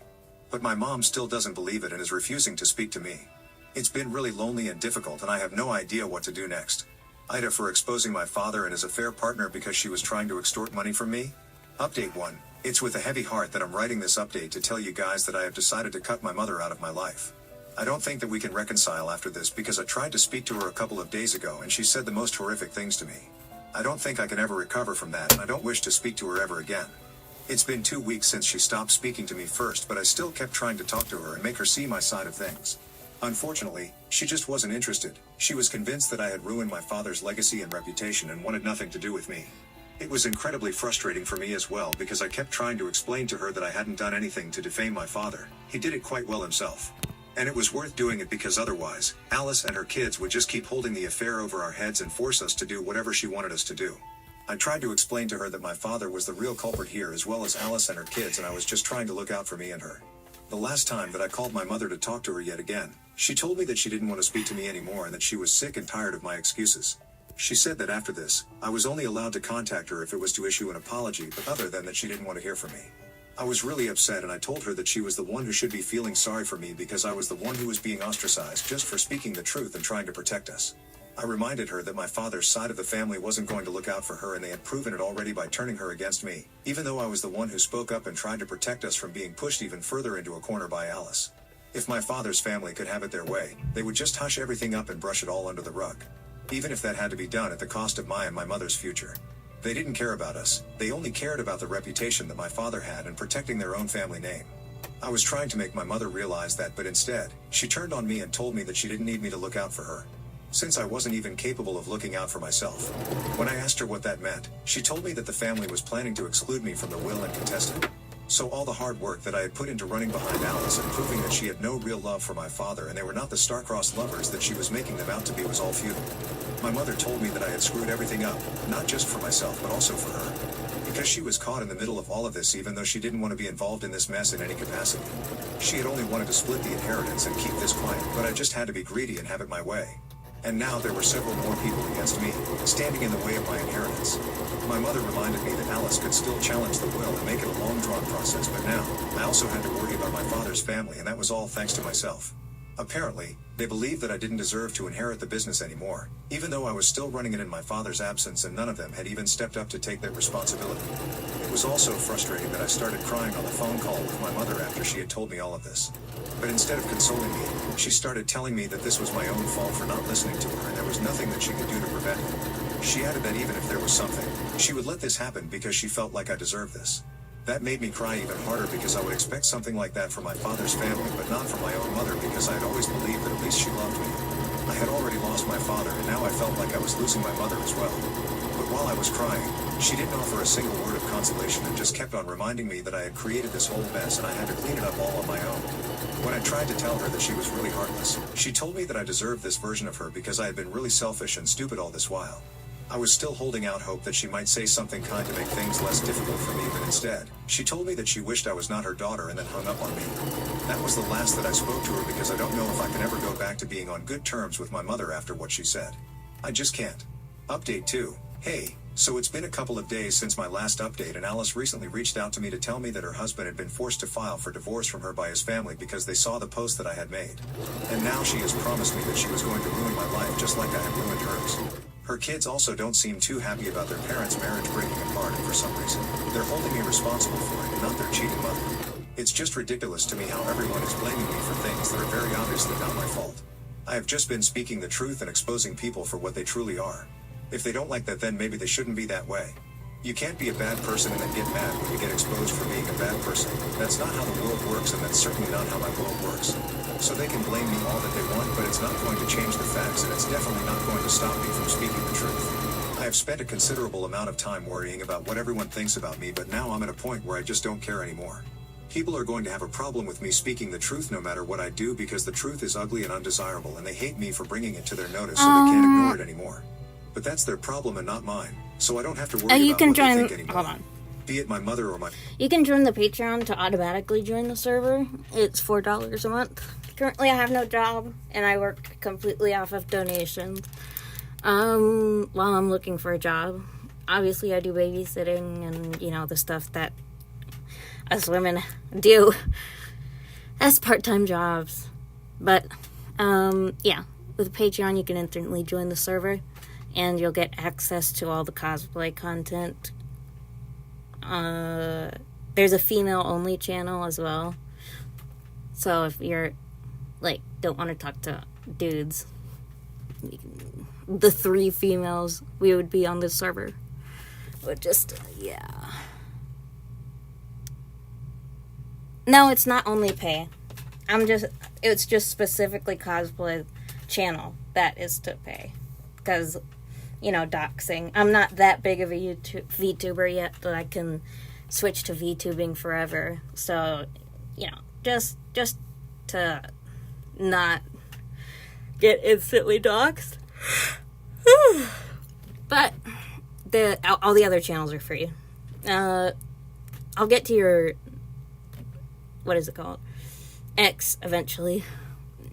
But my mom still doesn't believe it and is refusing to speak to me. It's been really lonely and difficult, and I have no idea what to do next. Ida for exposing my father and his affair partner because she was trying to extort money from me. Update 1. It's with a heavy heart that I'm writing this update to tell you guys that I have decided to cut my mother out of my life. I don't think that we can reconcile after this because I tried to speak to her a couple of days ago and she said the most horrific things to me. I don't think I can ever recover from that, and I don't wish to speak to her ever again. It's been 2 weeks since she stopped speaking to me first, but I still kept trying to talk to her and make her see my side of things. Unfortunately, she just wasn't interested. She was convinced that I had ruined my father's legacy and reputation and wanted nothing to do with me. It was incredibly frustrating for me as well because I kept trying to explain to her that I hadn't done anything to defame my father. He did it quite well himself. And it was worth doing it because otherwise, Alice and her kids would just keep holding the affair over our heads and force us to do whatever she wanted us to do. I tried to explain to her that my father was the real culprit here as well as Alice and her kids, and I was just trying to look out for me and her. The last time that I called my mother to talk to her yet again, she told me that she didn't want to speak to me anymore and that she was sick and tired of my excuses. She said that after this, I was only allowed to contact her if it was to issue an apology, but other than that she didn't want to hear from me. I was really upset, and I told her that she was the one who should be feeling sorry for me because I was the one who was being ostracized just for speaking the truth and trying to protect us. I reminded her that my father's side of the family wasn't going to look out for her, and they had proven it already by turning her against me, even though I was the one who spoke up and tried to protect us from being pushed even further into a corner by Alice. If my father's family could have it their way, they would just hush everything up and brush it all under the rug. Even if that had to be done at the cost of my and my mother's future. They didn't care about us, they only cared about the reputation that my father had and protecting their own family name. I was trying to make my mother realize that, but instead, she turned on me and told me that she didn't need me to look out for her, since I wasn't even capable of looking out for myself. When I asked her what that meant, she told me that the family was planning to exclude me from the will and contest it. So all the hard work that I had put into running behind Alice and proving that she had no real love for my father and they were not the star-crossed lovers that she was making them out to be was all futile. My mother told me that I had screwed everything up, not just for myself but also for her. Because she was caught in the middle of all of this even though she didn't want to be involved in this mess in any capacity. She had only wanted to split the inheritance and keep this quiet, but I just had to be greedy and have it my way. And now there were several more people against me, standing in the way of my inheritance. My mother reminded me that Alice could still challenge the will and make it a long-drawn process, but now, I also had to worry about my father's family, and that was all thanks to myself. Apparently, they believed that I didn't deserve to inherit the business anymore, even though I was still running it in my father's absence, and none of them had even stepped up to take that responsibility. It was also frustrating that I started crying on the phone call with my mother after she had told me all of this. But instead of consoling me, she started telling me that this was my own fault for not listening to her and there was nothing that she could do to prevent it. She added that even if there was something, she would let this happen because she felt like I deserved this. That made me cry even harder because I would expect something like that from my father's family, but not from my own mother because I had always believed that at least she loved me. I had already lost my father and now I felt like I was losing my mother as well. But while I was crying, she didn't offer a single word of consolation and just kept on reminding me that I had created this whole mess and I had to clean it up all on my own. When I tried to tell her that she was really heartless, she told me that I deserved this version of her because I had been really selfish and stupid all this while. I was still holding out hope that she might say something kind to make things less difficult for me, but instead, she told me that she wished I was not her daughter and then hung up on me. That was the last that I spoke to her because I don't know if I can ever go back to being on good terms with my mother after what she said. I just can't. Update 2. Hey, so it's been a couple of days since my last update and Alice recently reached out to me to tell me that her husband had been forced to file for divorce from her by his family because they saw the post that I had made. And now she has promised me that she was going to ruin my life just like I had ruined hers. Her kids also don't seem too happy about their parents' marriage breaking apart, and for some reason, they're holding me responsible for it and not their cheating mother. It's just ridiculous to me how everyone is blaming me for things that are very obviously not my fault. I have just been speaking the truth and exposing people for what they truly are. If they don't like that, then maybe they shouldn't be that way. You can't be a bad person and then get mad when you get exposed for being a bad person. That's not how the world works, and that's certainly not how my world works. So they can blame me all that they want, but it's not going to change the facts, and it's definitely not going to stop me from speaking the truth. I have spent a considerable amount of time worrying about what everyone thinks about me, but now I'm at a point where I just don't care anymore. People are going to have a problem with me speaking the truth no matter what I do, because the truth is ugly and undesirable, and they hate me for bringing it to their notice, so they can't ignore it anymore. But that's their problem and not mine, so I don't have to worry you about can what join, they think anymore. hold on. Be it my mother or my... You can join the Patreon to automatically join the server. It's $4 a month. Currently, I have no job, and I work completely off of donations. While I'm looking for a job. Obviously, I do babysitting and, you know, the stuff that us women do as part-time jobs. But, yeah, with Patreon, you can instantly join the server, and you'll get access to all the cosplay content. There's a female-only channel as well. So if you're, like, don't want to talk to dudes, the 3 females, we would be on this server. But just, yeah. No, it's not only pay. It's just specifically cosplay channel that is to pay. Because, you know, doxing. I'm not that big of a VTuber yet that I can switch to VTubing forever. So, you know, just to not get instantly doxed. But all the other channels are free. I'll get to your, what is it called? X eventually,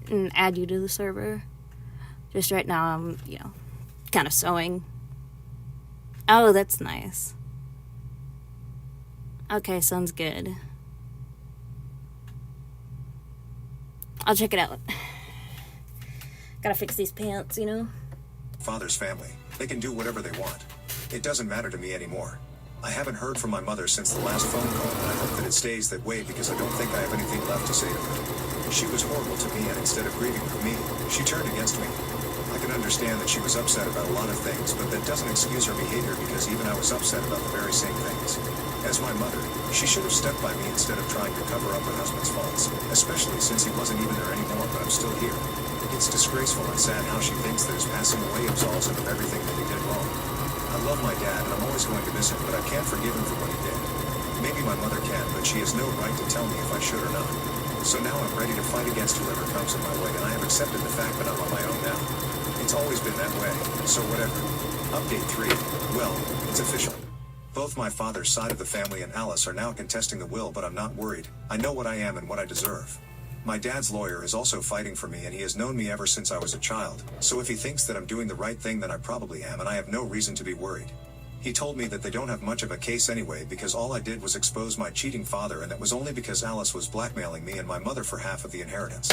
and add you to the server. Just right now, I'm, you know, kind of sewing. Oh, that's nice. Okay, sounds good. I'll check it out. Gotta fix these pants, you know? Father's family. They can do whatever they want. It doesn't matter to me anymore. I haven't heard from my mother since the last phone call, and I hope that it stays that way because I don't think I have anything left to say to her. She was horrible to me, and instead of grieving with me, she turned against me. I can understand that she was upset about a lot of things, but that doesn't excuse her behavior because even I was upset about the very same things. As my mother, she should have stuck by me instead of trying to cover up her husband's faults, especially since he wasn't even there anymore, but I'm still here. It's disgraceful and sad how she thinks that his passing away absolves him of everything that he did wrong. I love my dad and I'm always going to miss him, but I can't forgive him for what he did. Maybe my mother can, but she has no right to tell me if I should or not. So now I'm ready to fight against whoever comes in my way, and I have accepted the fact that I'm on my own now. It's always been that way, so whatever. Update 3. Well, it's official. Both my father's side of the family and Alice are now contesting the will, but I'm not worried. I know what I am and what I deserve. My dad's lawyer is also fighting for me, and he has known me ever since I was a child, so if he thinks that I'm doing the right thing, then I probably am, and I have no reason to be worried. He told me that they don't have much of a case anyway because all I did was expose my cheating father, and that was only because Alice was blackmailing me and my mother for half of the inheritance.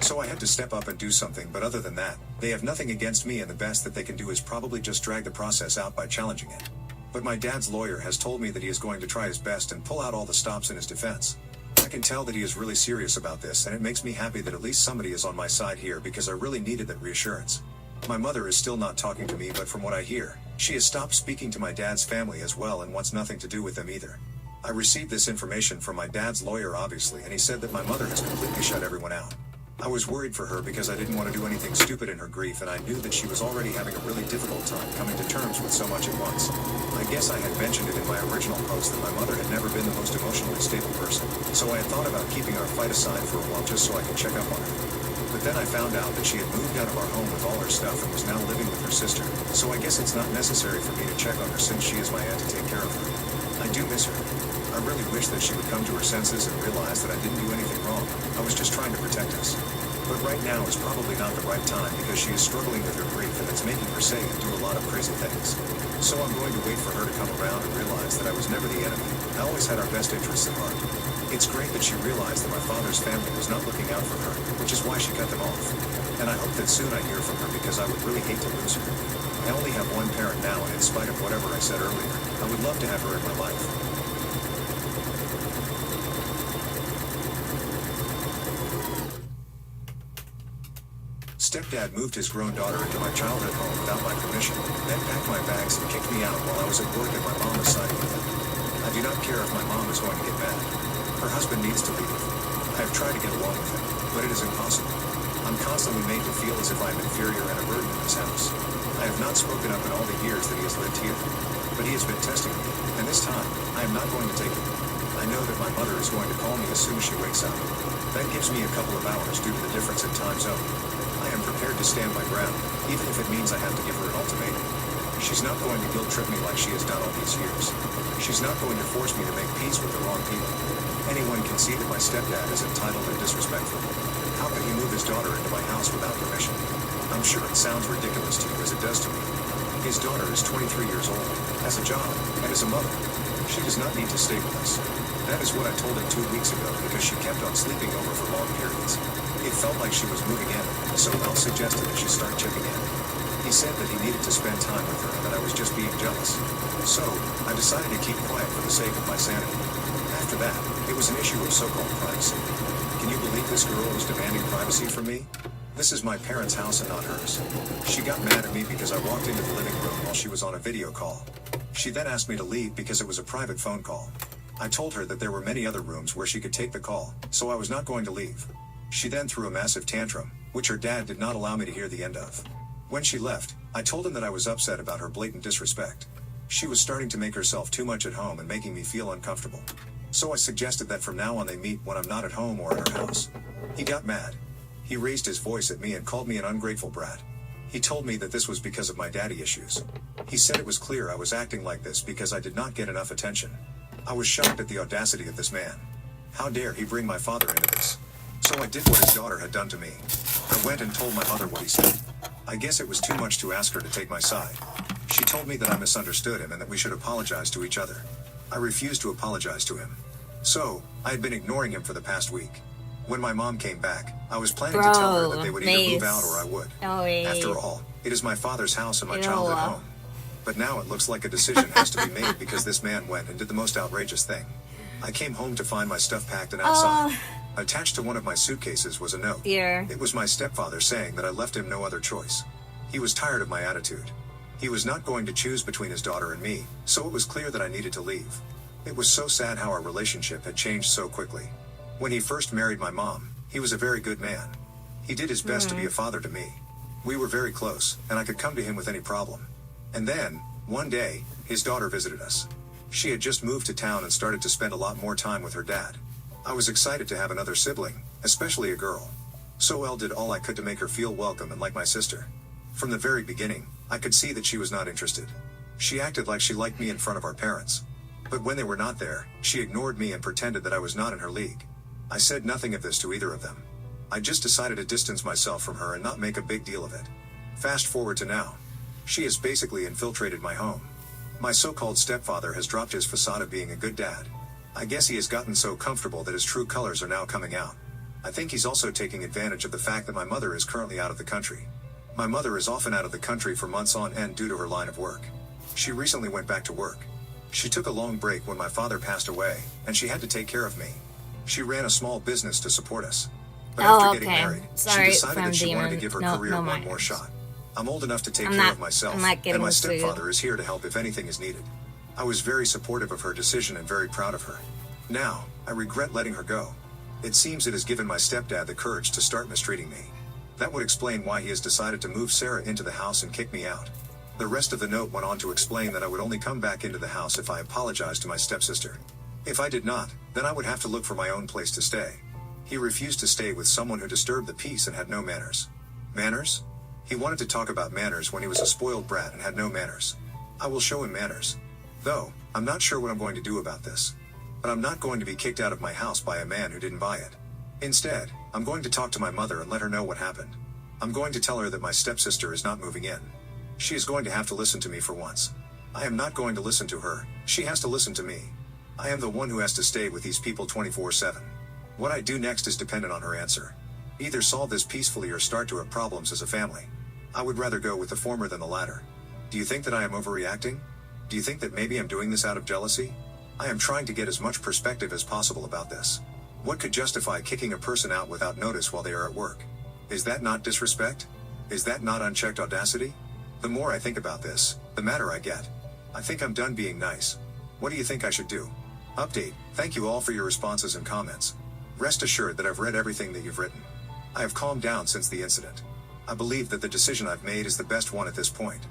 So I had to step up and do something, but other than that, they have nothing against me, and the best that they can do is probably just drag the process out by challenging it. But my dad's lawyer has told me that he is going to try his best and pull out all the stops in his defense. I can tell that he is really serious about this, and it makes me happy that at least somebody is on my side here because I really needed that reassurance. My mother is still not talking to me, but from what I hear, she has stopped speaking to my dad's family as well and wants nothing to do with them either. I received this information from my dad's lawyer obviously, and he said that my mother has completely shut everyone out. I was worried for her because I didn't want to do anything stupid in her grief, and I knew that she was already having a really difficult time coming to terms with so much at once. I guess I had mentioned it in my original post that my mother had never been the most emotionally stable person, so I had thought about keeping our fight aside for a while just so I could check up on her. But then I found out that she had moved out of our home with all her stuff and was now living with her sister, so I guess it's not necessary for me to check on her since she is my aunt to take care of her. I do miss her. I really wish that she would come to her senses and realize that I didn't do anything wrong. I was just trying to protect us. But right now is probably not the right time because she is struggling with her grief and it's making her say and do a lot of crazy things. So I'm going to wait for her to come around and realize that I was never the enemy. I always had our best interests at heart. It's great that she realized that my father's family was not looking out for her, which is why she cut them off. And I hope that soon I hear from her because I would really hate to lose her. I only have one parent now, and in spite of whatever I said earlier, I would love to have her in my life. Step stepdad moved his grown daughter into my childhood home without my permission, then packed my bags and kicked me out while I was at work and my mom was siding with him. I do not care if my mom is going to get mad. Her husband needs to leave. I have tried to get along with him, but it is impossible. I'm constantly made to feel as if I am inferior and a burden in this house. I have not spoken up in all the years that he has lived here, but he has been testing me, and this time, I am not going to take it. I know that my mother is going to call me as soon as she wakes up. That gives me a couple of hours due to the difference in time zone. I am prepared to stand my ground, even if it means I have to give her an ultimatum. She's not going to guilt trip me like she has done all these years. She's not going to force me to make peace with the wrong people. Anyone can see that my stepdad is entitled and disrespectful. How could he move his daughter into my house without permission? I'm sure it sounds ridiculous to you as it does to me. His daughter is 23 years old, has a job, and is a mother. She does not need to stay with us. That is what I told him 2 weeks ago because she kept on sleeping over for long periods. It felt like she was moving in, so Al suggested that she start checking in. He said that he needed to spend time with her and that I was just being jealous. So, I decided to keep quiet for the sake of my sanity. After that, it was an issue of so-called privacy. Can you believe this girl was demanding privacy from me? This is my parents' house and not hers. She got mad at me because I walked into the living room while she was on a video call. She then asked me to leave because it was a private phone call. I told her that there were many other rooms where she could take the call, so I was not going to leave. She then threw a massive tantrum, which her dad did not allow me to hear the end of. When she left, I told him that I was upset about her blatant disrespect. She was starting to make herself too much at home and making me feel uncomfortable. So I suggested that from now on they meet when I'm not at home or at her house. He got mad. He raised his voice at me and called me an ungrateful brat. He told me that this was because of my daddy issues. He said it was clear I was acting like this because I did not get enough attention. I was shocked at the audacity of this man. How dare he bring my father into this? So I did what his daughter had done to me. I went and told my mother what he said. I guess it was too much to ask her to take my side. She told me that I misunderstood him and that we should apologize to each other. I refused to apologize to him. So, I had been ignoring him for the past week. When my mom came back, I was planning to tell her that they would either move out or I would. After all, it is my father's house and my childhood home. But now it looks like a decision has to be made because this man went and did the most outrageous thing. I came home to find my stuff packed and outside. Attached to one of my suitcases was a note. It was my stepfather saying that I left him no other choice. He was tired of my attitude. He was not going to choose between his daughter and me, so it was clear that I needed to leave. It was so sad how our relationship had changed so quickly. When he first married my mom, he was a very good man. He did his best to be a father to me. We were very close, and I could come to him with any problem. And then, one day, his daughter visited us. She had just moved to town and started to spend a lot more time with her dad. I was excited to have another sibling, especially a girl. So Elle did all I could to make her feel welcome and like my sister. From the very beginning, I could see that she was not interested. She acted like she liked me in front of our parents. But when they were not there, she ignored me and pretended that I was not in her league. I said nothing of this to either of them. I just decided to distance myself from her and not make a big deal of it. Fast forward to now. She has basically infiltrated my home. My so-called stepfather has dropped his facade of being a good dad. I guess he has gotten so comfortable that his true colors are now coming out. I think he's also taking advantage of the fact that my mother is currently out of the country. My mother is often out of the country for months on end due to her line of work. She recently went back to work. She took a long break when my father passed away, and she had to take care of me. She ran a small business to support us. But after getting married, she decided that she wanted to give her career one more shot. I'm old enough to take care of myself, and my stepfather is here to help if anything is needed. I was very supportive of her decision and very proud of her. Now, I regret letting her go. It seems it has given my stepdad the courage to start mistreating me. That would explain why he has decided to move Sarah into the house and kick me out. The rest of the note went on to explain that I would only come back into the house if I apologized to my stepsister. If I did not, then I would have to look for my own place to stay. He refused to stay with someone who disturbed the peace and had no manners. Manners? He wanted to talk about manners when he was a spoiled brat and had no manners. I will show him manners. Though, I'm not sure what I'm going to do about this. But I'm not going to be kicked out of my house by a man who didn't buy it. Instead, I'm going to talk to my mother and let her know what happened. I'm going to tell her that my stepsister is not moving in. She is going to have to listen to me for once. I am not going to listen to her, she has to listen to me. I am the one who has to stay with these people 24/7. What I do next is dependent on her answer. Either solve this peacefully or start to have problems as a family. I would rather go with the former than the latter. Do you think that I am overreacting? Do you think that maybe I'm doing this out of jealousy? I am trying to get as much perspective as possible about this. What could justify kicking a person out without notice while they are at work? Is that not disrespect? Is that not unchecked audacity? The more I think about this, the madder I get. I think I'm done being nice. What do you think I should do? Update, thank you all for your responses and comments. Rest assured that I've read everything that you've written. I have calmed down since the incident. I believe that the decision I've made is the best one at this point.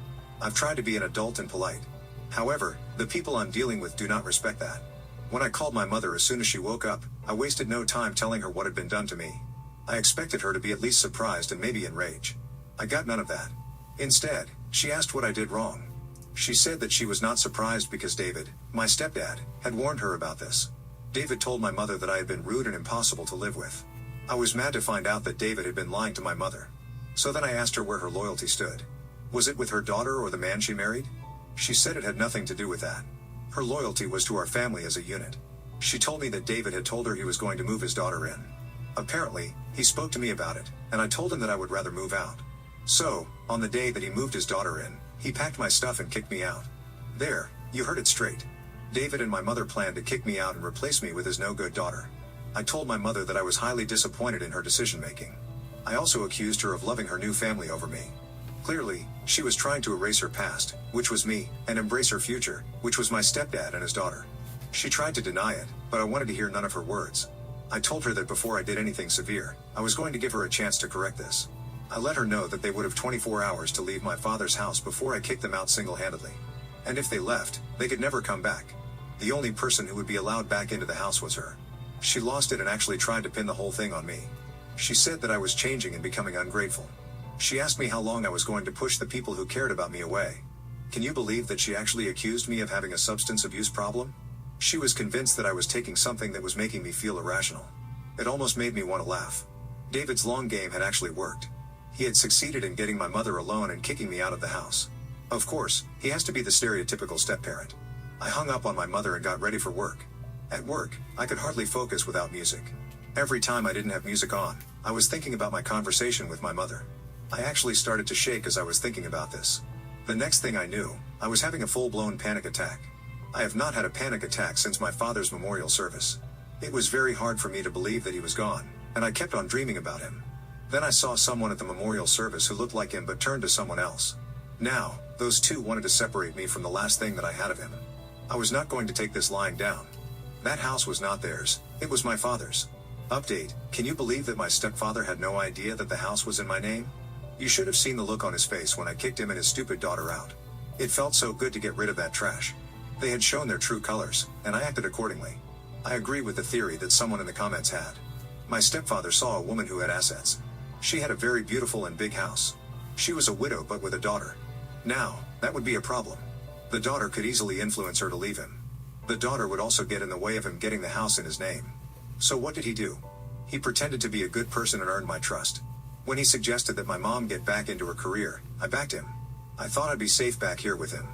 I've tried to be an adult and polite. However, the people I'm dealing with do not respect that. When I called my mother as soon as she woke up, I wasted no time telling her what had been done to me. I expected her to be at least surprised and maybe enraged. I got none of that. Instead, she asked what I did wrong. She said that she was not surprised because David, my stepdad, had warned her about this. David told my mother that I had been rude and impossible to live with. I was mad to find out that David had been lying to my mother. So then I asked her where her loyalty stood. Was it with her daughter or the man she married? She said it had nothing to do with that. Her loyalty was to our family as a unit. She told me that David had told her he was going to move his daughter in. Apparently, he spoke to me about it, and I told him that I would rather move out. So, on the day that he moved his daughter in, he packed my stuff and kicked me out. There, you heard it straight. David and my mother planned to kick me out and replace me with his no-good daughter. I told my mother that I was highly disappointed in her decision-making. I also accused her of loving her new family over me. Clearly, she was trying to erase her past, which was me, and embrace her future, which was my stepdad and his daughter. She tried to deny it, but I wanted to hear none of her words. I told her that before I did anything severe, I was going to give her a chance to correct this. I let her know that they would have 24 hours to leave my father's house before I kicked them out single-handedly. And if they left, they could never come back. The only person who would be allowed back into the house was her. She lost it and actually tried to pin the whole thing on me. She said that I was changing and becoming ungrateful. She asked me how long I was going to push the people who cared about me away. Can you believe that she actually accused me of having a substance abuse problem? She was convinced that I was taking something that was making me feel irrational. It almost made me want to laugh. David's long game had actually worked. He had succeeded in getting my mother alone and kicking me out of the house. Of course, he has to be the stereotypical step-parent. I hung up on my mother and got ready for work. At work, I could hardly focus without music. Every time I didn't have music on, I was thinking about my conversation with my mother. I actually started to shake as I was thinking about this. The next thing I knew, I was having a full-blown panic attack. I have not had a panic attack since my father's memorial service. It was very hard for me to believe that he was gone, and I kept on dreaming about him. Then I saw someone at the memorial service who looked like him but turned to someone else. Now, those two wanted to separate me from the last thing that I had of him. I was not going to take this lying down. That house was not theirs, it was my father's. Update, can you believe that my stepfather had no idea that the house was in my name? You should have seen the look on his face when I kicked him and his stupid daughter out. It felt so good to get rid of that trash. They had shown their true colors, and I acted accordingly. I agree with the theory that someone in the comments had. My stepfather saw a woman who had assets. She had a very beautiful and big house. She was a widow but with a daughter. Now, that would be a problem. The daughter could easily influence her to leave him. The daughter would also get in the way of him getting the house in his name. So what did he do? He pretended to be a good person and earned my trust. When he suggested that my mom get back into her career, I backed him. I thought I'd be safe back here with him.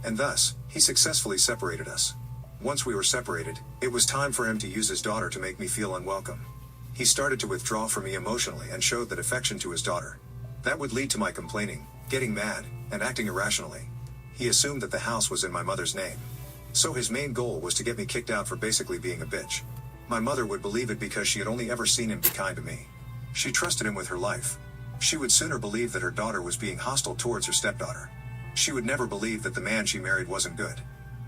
And thus, he successfully separated us. Once we were separated, it was time for him to use his daughter to make me feel unwelcome. He started to withdraw from me emotionally and showed that affection to his daughter. That would lead to my complaining, getting mad, and acting irrationally. He assumed that the house was in my mother's name. So his main goal was to get me kicked out for basically being a bitch. My mother would believe it because she had only ever seen him be kind to me. She trusted him with her life. She would sooner believe that her daughter was being hostile towards her stepdaughter. She would never believe that the man she married wasn't good.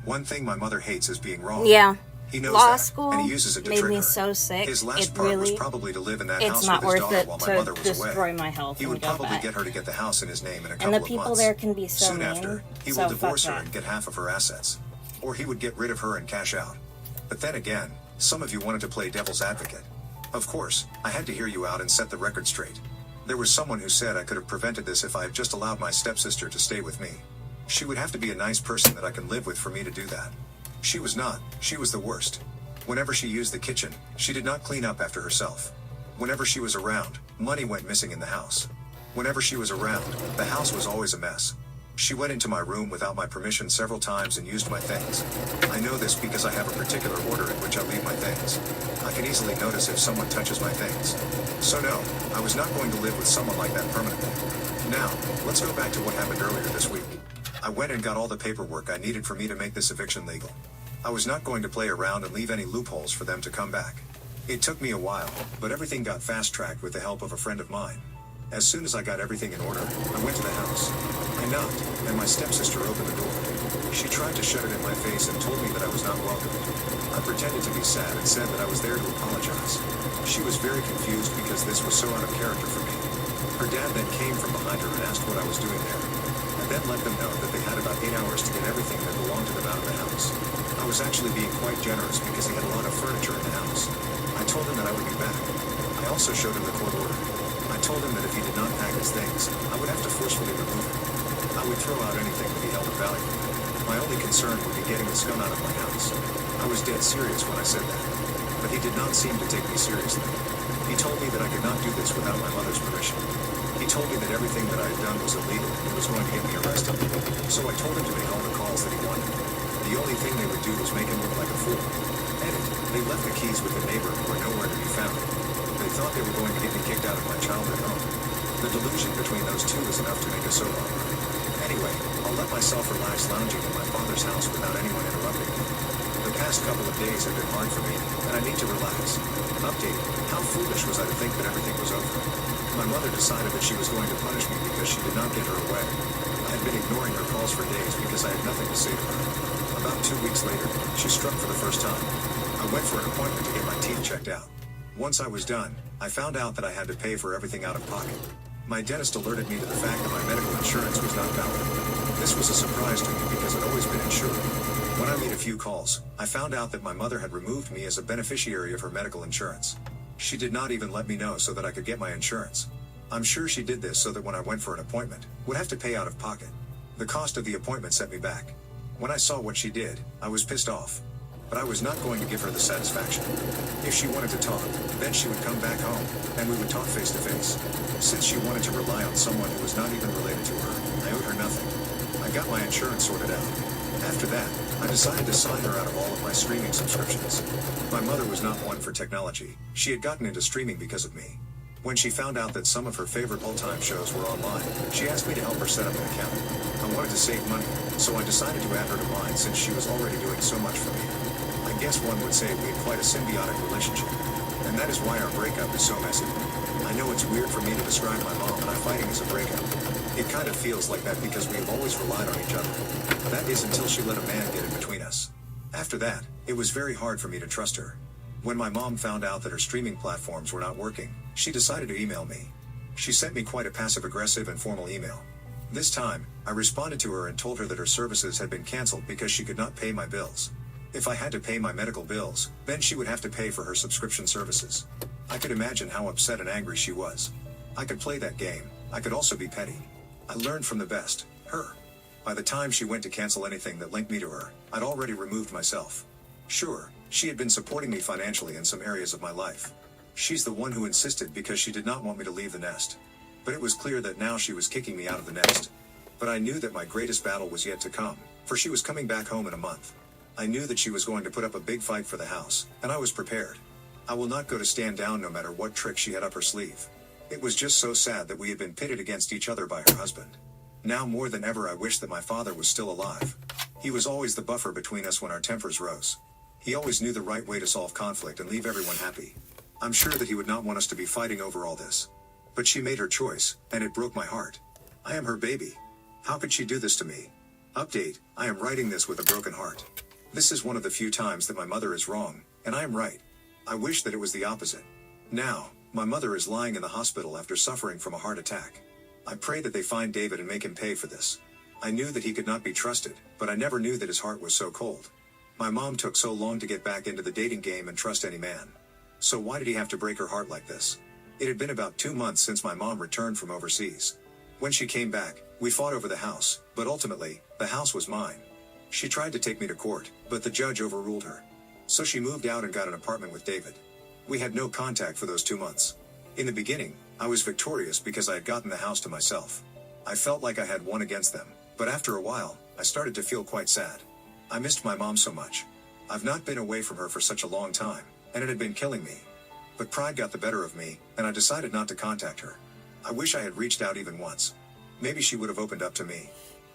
One thing my mother hates is being wrong. Yeah. He knows Law that, school and he uses it to made trick me her. so sick. His last It part was really, probably to live in that it's house not with his worth daughter it while my to mother was destroy away. my health. He would and go probably back. get her to get the house in his name in a couple And of the months. people there can be so Soon mean. after, he So will fuck divorce her that. and get half of her assets. Or he would get rid of her and cash out. But then again, some of you wanted to play devil's advocate. Of course, I had to hear you out and set the record straight. There was someone who said I could have prevented this if I had just allowed my stepsister to stay with me. She would have to be a nice person that I can live with for me to do that. She was not, she was the worst. Whenever she used the kitchen, she did not clean up after herself. Whenever she was around, money went missing in the house. Whenever she was around, the house was always a mess. She went into my room without my permission several times and used my things. I know this because I have a particular order in which I leave my things. I can easily notice if someone touches my things. So no, I was not going to live with someone like that permanently. Now, let's go back to what happened earlier this week. I went and got all the paperwork I needed for me to make this eviction legal. I was not going to play around and leave any loopholes for them to come back. It took me a while, but everything got fast-tracked with the help of a friend of mine. As soon as I got everything in order, I went to the house. I knocked, and my stepsister opened the door. She tried to shut it in my face and told me that I was not welcome. I pretended to be sad and said that I was there to apologize. She was very confused because this was so out of character for me. Her dad then came from behind her and asked what I was doing there. I then let them know that they had about 8 hours to get everything that belonged to them out of the house. I was actually being quite generous because he had a lot of furniture in the house. I told him that I would be back. I also showed him the court order. I told him that if he did not pack his things, I would have to forcefully remove him. I would throw out anything that he held of value. My only concern would be getting the scum out of my house. I was dead serious when I said that. But he did not seem to take me seriously. He told me that I could not do this without my mother's permission. He told me that everything that I had done was illegal and was going to get me arrested. So I told him to make all the calls that he wanted. The only thing they would do was make him look like a fool. Edit, they left the keys with the neighbor who were nowhere to be found. They thought they were going to get me kicked out of my childhood home. The delusion between those two was enough to make a soap opera. Anyway, I'll let myself relax lounging in my father's house without anyone interrupting me. The past couple of days have been hard for me, and I need to relax. Update, how foolish was I to think that everything was over? My mother decided that she was going to punish me because she did not get her away. I had been ignoring her calls for days because I had nothing to say to her. About 2 weeks later, she struck for the first time. I went for an appointment to get my teeth checked out. Once I was done, I found out that I had to pay for everything out of pocket. My dentist alerted me to the fact that my medical insurance was not valid. This was a surprise to me because I'd always been insured. When I made a few calls, I found out that my mother had removed me as a beneficiary of her medical insurance. She did not even let me know so that I could get my insurance. I'm sure she did this so that when I went for an appointment, would have to pay out of pocket. The cost of the appointment set me back. When I saw what she did, I was pissed off. But I was not going to give her the satisfaction. If she wanted to talk, then she would come back home, and we would talk face to face. Since she wanted to rely on someone who was not even related to her, I owed her nothing. I got my insurance sorted out. After that, I decided to sign her out of all of my streaming subscriptions. My mother was not one for technology. She had gotten into streaming because of me. When she found out that some of her favorite all-time shows were online, she asked me to help her set up an account. I wanted to save money, so I decided to add her to mine since she was already doing so much for me. I guess one would say we had quite a symbiotic relationship. And that is why our breakup is so messy. I know it's weird for me to describe my mom and I fighting as a breakup. It kind of feels like that because we have always relied on each other. That is until she let a man get in between us. After that, it was very hard for me to trust her. When my mom found out that her streaming platforms were not working, she decided to email me. She sent me quite a passive-aggressive and formal email. This time, I responded to her and told her that her services had been canceled because she could not pay my bills. If I had to pay my medical bills, then she would have to pay for her subscription services. I could imagine how upset and angry she was. I could play that game. I could also be petty. I learned from the best, her. By the time she went to cancel anything that linked me to her, I'd already removed myself. Sure, she had been supporting me financially in some areas of my life. She's the one who insisted because she did not want me to leave the nest. But it was clear that now she was kicking me out of the nest. But I knew that my greatest battle was yet to come, for she was coming back home in a month. I knew that she was going to put up a big fight for the house, and I was prepared. I will not go to stand down no matter what trick she had up her sleeve. It was just so sad that we had been pitted against each other by her husband. Now more than ever I wish that my father was still alive. He was always the buffer between us when our tempers rose. He always knew the right way to solve conflict and leave everyone happy. I'm sure that he would not want us to be fighting over all this. But she made her choice, and it broke my heart. I am her baby. How could she do this to me? Update, I am writing this with a broken heart. This is one of the few times that my mother is wrong, and I am right. I wish that it was the opposite. Now, my mother is lying in the hospital after suffering from a heart attack. I pray that they find David and make him pay for this. I knew that he could not be trusted, but I never knew that his heart was so cold. My mom took so long to get back into the dating game and trust any man. So why did he have to break her heart like this? It had been about 2 months since my mom returned from overseas. When she came back, we fought over the house, but ultimately, the house was mine. She tried to take me to court, but the judge overruled her. So she moved out and got an apartment with David. We had no contact for those 2 months. In the beginning, I was victorious because I had gotten the house to myself. I felt like I had won against them, but after a while, I started to feel quite sad. I missed my mom so much. I've not been away from her for such a long time, and it had been killing me. But pride got the better of me, and I decided not to contact her. I wish I had reached out even once. Maybe she would have opened up to me.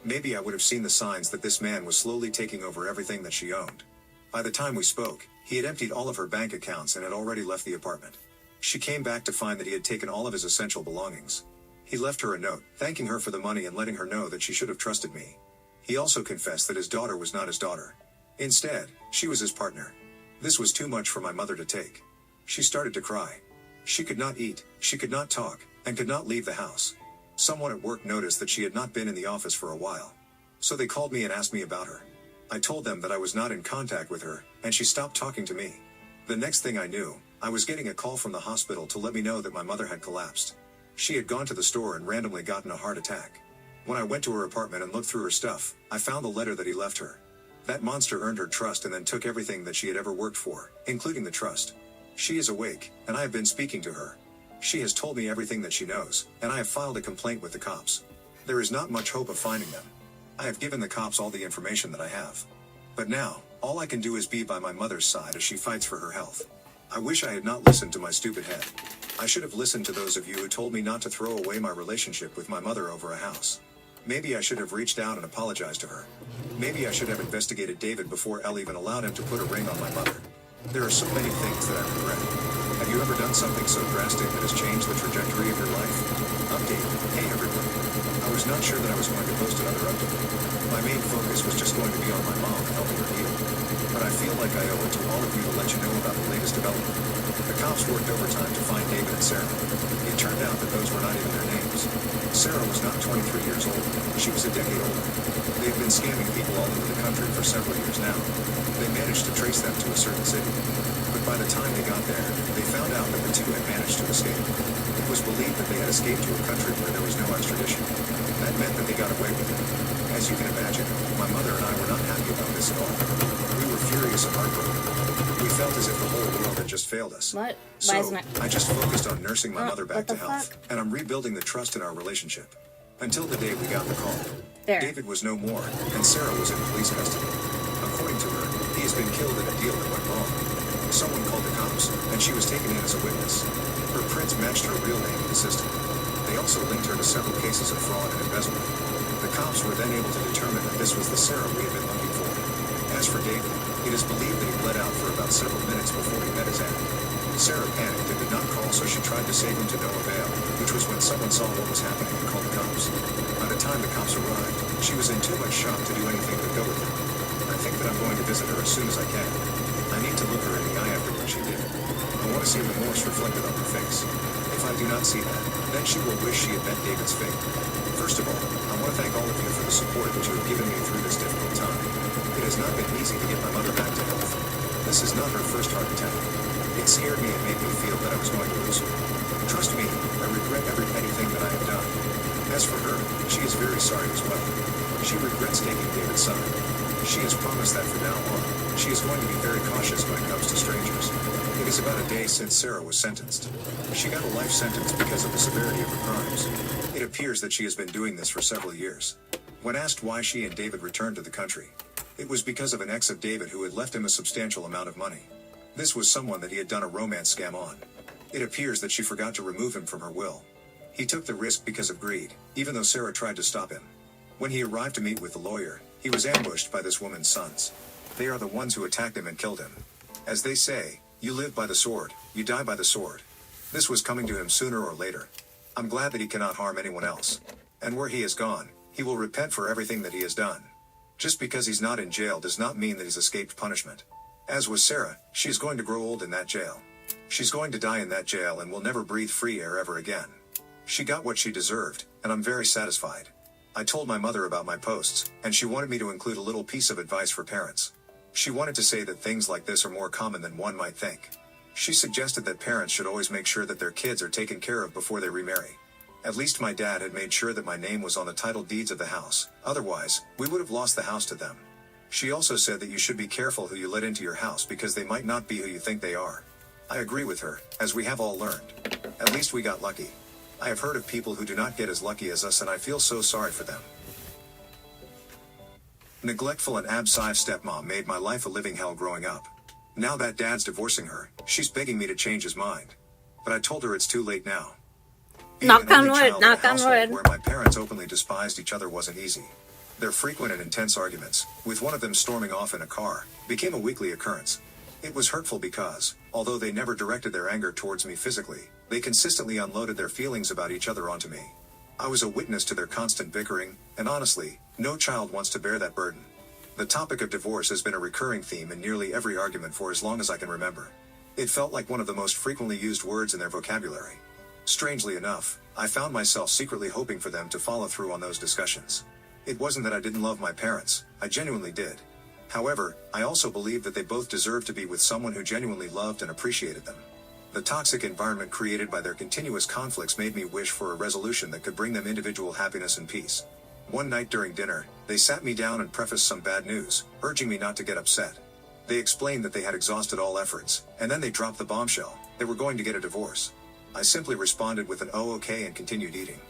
Maybe I would have seen the signs that this man was slowly taking over everything that she owned. By the time we spoke, he had emptied all of her bank accounts and had already left the apartment. She came back to find that he had taken all of his essential belongings. He left her a note, thanking her for the money and letting her know that she should have trusted me. He also confessed that his daughter was not his daughter. Instead, she was his partner. This was too much for my mother to take. She started to cry. She could not eat, she could not talk, and could not leave the house. Someone at work noticed that she had not been in the office for a while. So they called me and asked me about her. I told them that I was not in contact with her, and she stopped talking to me. The next thing I knew, I was getting a call from the hospital to let me know that my mother had collapsed. She had gone to the store and randomly gotten a heart attack. When I went to her apartment and looked through her stuff, I found the letter that he left her. That monster earned her trust and then took everything that she had ever worked for, including the trust. She is awake, and I have been speaking to her. She has told me everything that she knows, and I have filed a complaint with the cops. There is not much hope of finding them. I have given the cops all the information that I have. But now, all I can do is be by my mother's side as she fights for her health. I wish I had not listened to my stupid head. I should have listened to those of you who told me not to throw away my relationship with my mother over a house. Maybe I should have reached out and apologized to her. Maybe I should have investigated David before Elle even allowed him to put a ring on my mother. There are so many things that I regret. Have you ever done something so drastic that has changed the trajectory of your life? Update. Hey everyone. I was not sure that I was going to post another update. My main focus was just going to be on my mom and helping her heal. But I feel like I owe it to all of you to let you know about the latest development. The cops worked overtime to find David and Sarah. It turned out that those were not even their names. Sarah was not 23 years old. She was a decade older. They have been scamming people all over the country for several years now. They managed to trace them to a certain city. But by the time they got there, they found out that the two had managed to escape. It was believed that they had escaped to a country where there was no extradition. That meant that they got away with it. As you can imagine, my mother and I were not happy about this at all. We were furious and heartbroken. We felt as if the whole world had just failed us. What? So, Why isn't it? I just focused on nursing my mother back what to the health, fuck? and I'm rebuilding the trust in our relationship. Until the day we got the call. There. David was no more, and Sarah was in police custody. According to her, he has been killed in a deal that went wrong. Someone called the cops, and she was taken in as a witness. Her prints matched her real name in the system. They also linked her to several cases of fraud and embezzlement. The cops were then able to determine that this was the Sarah we had been looking for. As for David, it is believed that he bled out for about several minutes before he met his end. Sarah panicked and did not call, so she tried to save him to no avail, which was when someone saw what was happening and called the cops. By the time the cops arrived, she was in too much shock to do anything but go with him. I think that I'm going to visit her as soon as I can. I need to look her in the eye after what she did. I want to see remorse reflected on her face. If I do not see that, then she will wish she had met David's fate. First of all, I want to thank all of you for the support that you have given me through this difficult time. It has not been easy to get my mother back to health. This is not her first heart attack. It scared me and made me feel that I was going to lose her. Trust me, I regret every petty thing that I have done. As for her, she is very sorry as well. She regrets taking David's side. She has promised that from now on, she is going to be very cautious when it comes to strangers. It is about a day since Sarah was sentenced. She got a life sentence because of the severity of her crimes. It appears that she has been doing this for several years. When asked why she and David returned to the country, it was because of an ex of David who had left him a substantial amount of money. This was someone that he had done a romance scam on. It appears that she forgot to remove him from her will. He took the risk because of greed, even though Sarah tried to stop him. When he arrived to meet with the lawyer, he was ambushed by this woman's sons. They are the ones who attacked him and killed him. As they say, you live by the sword, you die by the sword. This was coming to him sooner or later. I'm glad that he cannot harm anyone else. And where he is gone, he will repent for everything that he has done. Just because he's not in jail does not mean that he's escaped punishment. As with Sarah, she is going to grow old in that jail. She's going to die in that jail and will never breathe free air ever again. She got what she deserved, and I'm very satisfied. I told my mother about my posts, and she wanted me to include a little piece of advice for parents. She wanted to say that things like this are more common than one might think. She suggested that parents should always make sure that their kids are taken care of before they remarry. At least my dad had made sure that my name was on the title deeds of the house, otherwise, we would have lost the house to them. She also said that you should be careful who you let into your house because they might not be who you think they are. I agree with her, as we have all learned. At least we got lucky. I have heard of people who do not get as lucky as us, and I feel so sorry for them. Neglectful and abstive stepmom made my life a living hell growing up. Now that dad's divorcing her, she's begging me to change his mind. But I told her it's too late now. Being Knock an on only wood, child in a knock on household wood. where my parents openly despised each other wasn't easy. Their frequent and intense arguments, with one of them storming off in a car, became a weekly occurrence. It was hurtful because, although they never directed their anger towards me physically, they consistently unloaded their feelings about each other onto me. I was a witness to their constant bickering, and honestly, no child wants to bear that burden. The topic of divorce has been a recurring theme in nearly every argument for as long as I can remember. It felt like one of the most frequently used words in their vocabulary. Strangely enough, I found myself secretly hoping for them to follow through on those discussions. It wasn't that I didn't love my parents, I genuinely did. However, I also believed that they both deserved to be with someone who genuinely loved and appreciated them. The toxic environment created by their continuous conflicts made me wish for a resolution that could bring them individual happiness and peace. One night during dinner, they sat me down and prefaced some bad news, urging me not to get upset. They explained that they had exhausted all efforts, and then they dropped the bombshell: they were going to get a divorce. I simply responded with an "oh okay" and continued eating.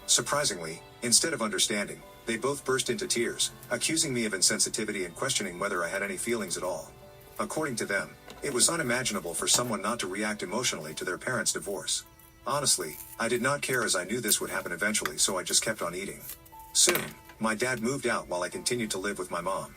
Surprisingly, instead of understanding, they both burst into tears, accusing me of insensitivity and questioning whether I had any feelings at all. According to them, it was unimaginable for someone not to react emotionally to their parents' divorce. Honestly, I did not care, as I knew this would happen eventually, so I just kept on eating. Soon, my dad moved out while I continued to live with my mom.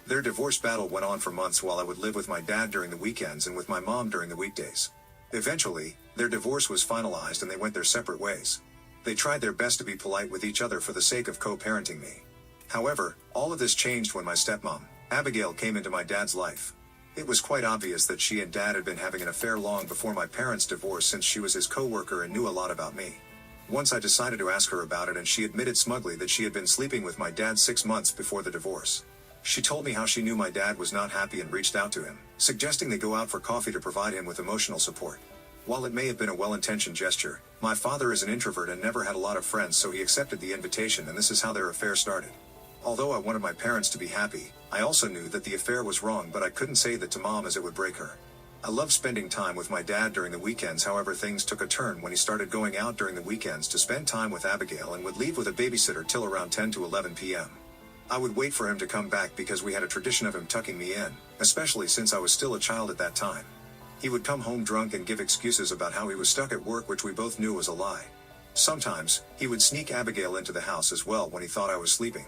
Their divorce battle went on for months while I would live with my dad during the weekends and with my mom during the weekdays. Eventually, their divorce was finalized and they went their separate ways. They tried their best to be polite with each other for the sake of co-parenting me. However, all of this changed when my stepmom, Abigail, came into my dad's life. It was quite obvious that she and dad had been having an affair long before my parents' divorce, since she was his co-worker and knew a lot about me. Once I decided to ask her about it, and she admitted smugly that she had been sleeping with my dad 6 months before the divorce. She told me how she knew my dad was not happy and reached out to him, suggesting they go out for coffee to provide him with emotional support. While it may have been a well-intentioned gesture, my father is an introvert and never had a lot of friends, so he accepted the invitation, and this is how their affair started. Although I wanted my parents to be happy, I also knew that the affair was wrong, but I couldn't say that to mom as it would break her. I loved spending time with my dad during the weekends, however things took a turn when he started going out during the weekends to spend time with Abigail and would leave with a babysitter till around 10 to 11 p.m. I would wait for him to come back because we had a tradition of him tucking me in, especially since I was still a child at that time. He would come home drunk and give excuses about how he was stuck at work, which we both knew was a lie. Sometimes, he would sneak Abigail into the house as well when he thought I was sleeping.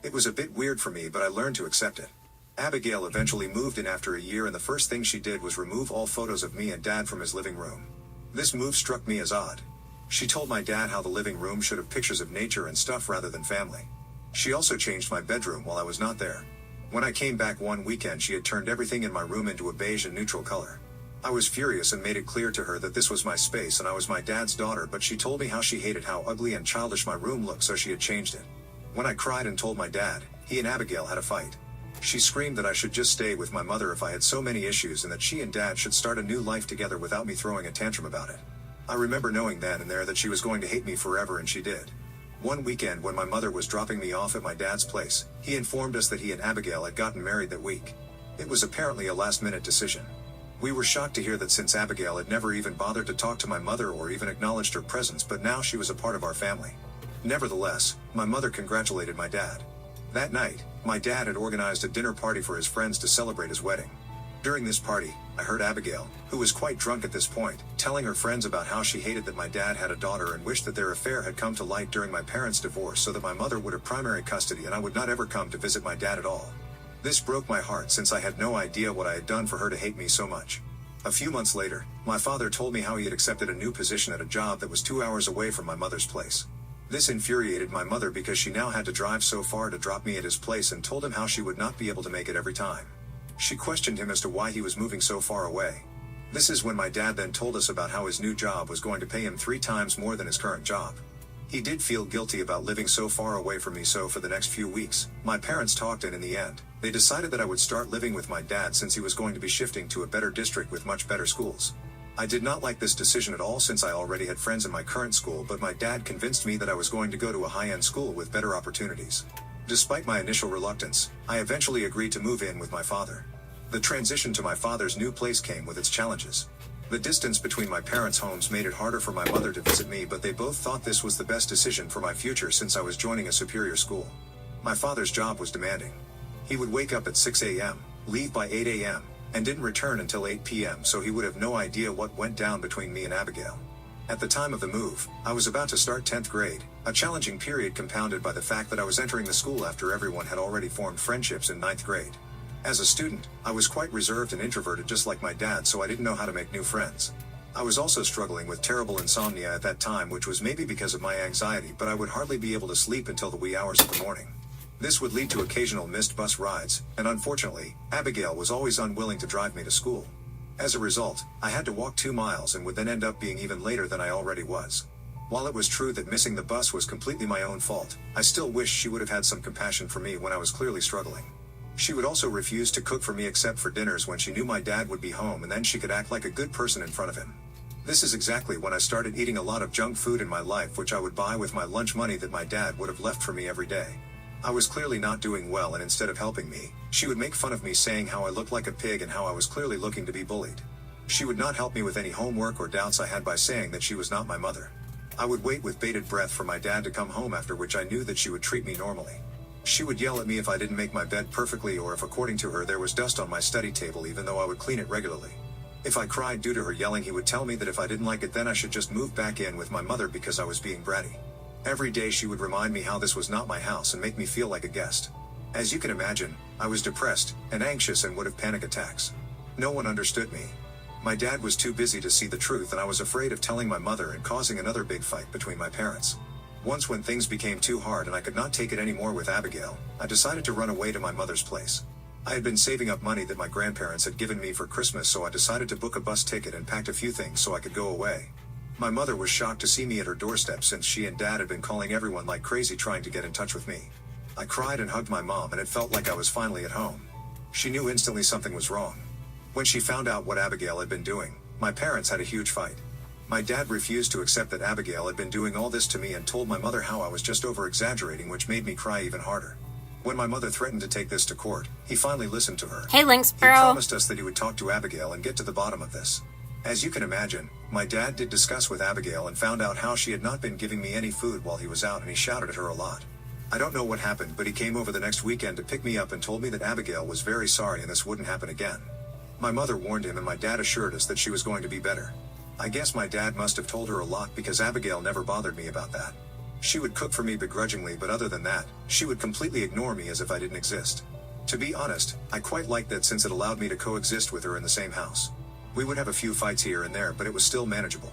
It was a bit weird for me, but I learned to accept it. Abigail eventually moved in after a year, and the first thing she did was remove all photos of me and dad from his living room. This move struck me as odd. She told my dad how the living room should have pictures of nature and stuff rather than family. She also changed my bedroom while I was not there. When I came back one weekend, she had turned everything in my room into a beige and neutral color. I was furious and made it clear to her that this was my space and I was my dad's daughter, but she told me how she hated how ugly and childish my room looked, so she had changed it. When I cried and told my dad, he and Abigail had a fight. She screamed that I should just stay with my mother if I had so many issues, and that she and dad should start a new life together without me throwing a tantrum about it. I remember knowing then and there that she was going to hate me forever, and she did. One weekend when my mother was dropping me off at my dad's place, he informed us that he and Abigail had gotten married that week. It was apparently a last-minute decision. We were shocked to hear that, since Abigail had never even bothered to talk to my mother or even acknowledged her presence, but now she was a part of our family. Nevertheless, my mother congratulated my dad. That night, my dad had organized a dinner party for his friends to celebrate his wedding. During this party, I heard Abigail, who was quite drunk at this point, telling her friends about how she hated that my dad had a daughter and wished that their affair had come to light during my parents' divorce so that my mother would have primary custody and I would not ever come to visit my dad at all. This broke my heart, since I had no idea what I had done for her to hate me so much. A few months later, my father told me how he had accepted a new position at a job that was 2 hours away from my mother's place. This infuriated my mother because she now had to drive so far to drop me at his place, and told him how she would not be able to make it every time. She questioned him as to why he was moving so far away. This is when my dad then told us about how his new job was going to pay him 3 times more than his current job. He did feel guilty about living so far away from me, so for the next few weeks, my parents talked, and in the end, they decided that I would start living with my dad, since he was going to be shifting to a better district with much better schools. I did not like this decision at all, since I already had friends in my current school, but my dad convinced me that I was going to go to a high-end school with better opportunities. Despite my initial reluctance, I eventually agreed to move in with my father. The transition to my father's new place came with its challenges. The distance between my parents' homes made it harder for my mother to visit me, but they both thought this was the best decision for my future, since I was joining a superior school. My father's job was demanding. He would wake up at 6 a.m., leave by 8 a.m., and didn't return until 8 p.m., so he would have no idea what went down between me and Abigail. At the time of the move, I was about to start 10th grade, a challenging period compounded by the fact that I was entering the school after everyone had already formed friendships in 9th grade. As a student, I was quite reserved and introverted, just like my dad, so I didn't know how to make new friends. I was also struggling with terrible insomnia at that time, which was maybe because of my anxiety, but I would hardly be able to sleep until the wee hours of the morning. This would lead to occasional missed bus rides, and unfortunately, Abigail was always unwilling to drive me to school. As a result, I had to walk 2 miles and would then end up being even later than I already was. While it was true that missing the bus was completely my own fault, I still wished she would have had some compassion for me when I was clearly struggling. She would also refuse to cook for me except for dinners when she knew my dad would be home, and then she could act like a good person in front of him. This is exactly when I started eating a lot of junk food in my life, which I would buy with my lunch money that my dad would have left for me every day. I was clearly not doing well, and instead of helping me, she would make fun of me, saying how I looked like a pig and how I was clearly looking to be bullied. She would not help me with any homework or doubts I had by saying that she was not my mother. I would wait with bated breath for my dad to come home, after which I knew that she would treat me normally. She would yell at me if I didn't make my bed perfectly, or if according to her there was dust on my study table, even though I would clean it regularly. If I cried due to her yelling, he would tell me that if I didn't like it, then I should just move back in with my mother because I was being bratty. Every day she would remind me how this was not my house and make me feel like a guest. As you can imagine, I was depressed and anxious and would have panic attacks. No one understood me. My dad was too busy to see the truth, and I was afraid of telling my mother and causing another big fight between my parents. Once, when things became too hard and I could not take it anymore with Abigail, I decided to run away to my mother's place. I had been saving up money that my grandparents had given me for Christmas, so I decided to book a bus ticket and packed a few things so I could go away. My mother was shocked to see me at her doorstep, since she and dad had been calling everyone like crazy trying to get in touch with me. I cried and hugged my mom, and it felt like I was finally at home. She knew instantly something was wrong. When she found out what Abigail had been doing, my parents had a huge fight. My dad refused to accept that Abigail had been doing all this to me and told my mother how I was just over-exaggerating, which made me cry even harder. When my mother threatened to take this to court, he finally listened to her. Hey, Links, He bro. promised us that he would talk to Abigail and get to the bottom of this. As you can imagine, my dad did discuss with Abigail and found out how she had not been giving me any food while he was out, and he shouted at her a lot. I don't know what happened, but he came over the next weekend to pick me up and told me that Abigail was very sorry and this wouldn't happen again. My mother warned him, and my dad assured us that she was going to be better. I guess my dad must have told her a lot, because Abigail never bothered me about that. She would cook for me begrudgingly, but other than that, she would completely ignore me as if I didn't exist. To be honest, I quite liked that, since it allowed me to coexist with her in the same house. We would have a few fights here and there, but it was still manageable.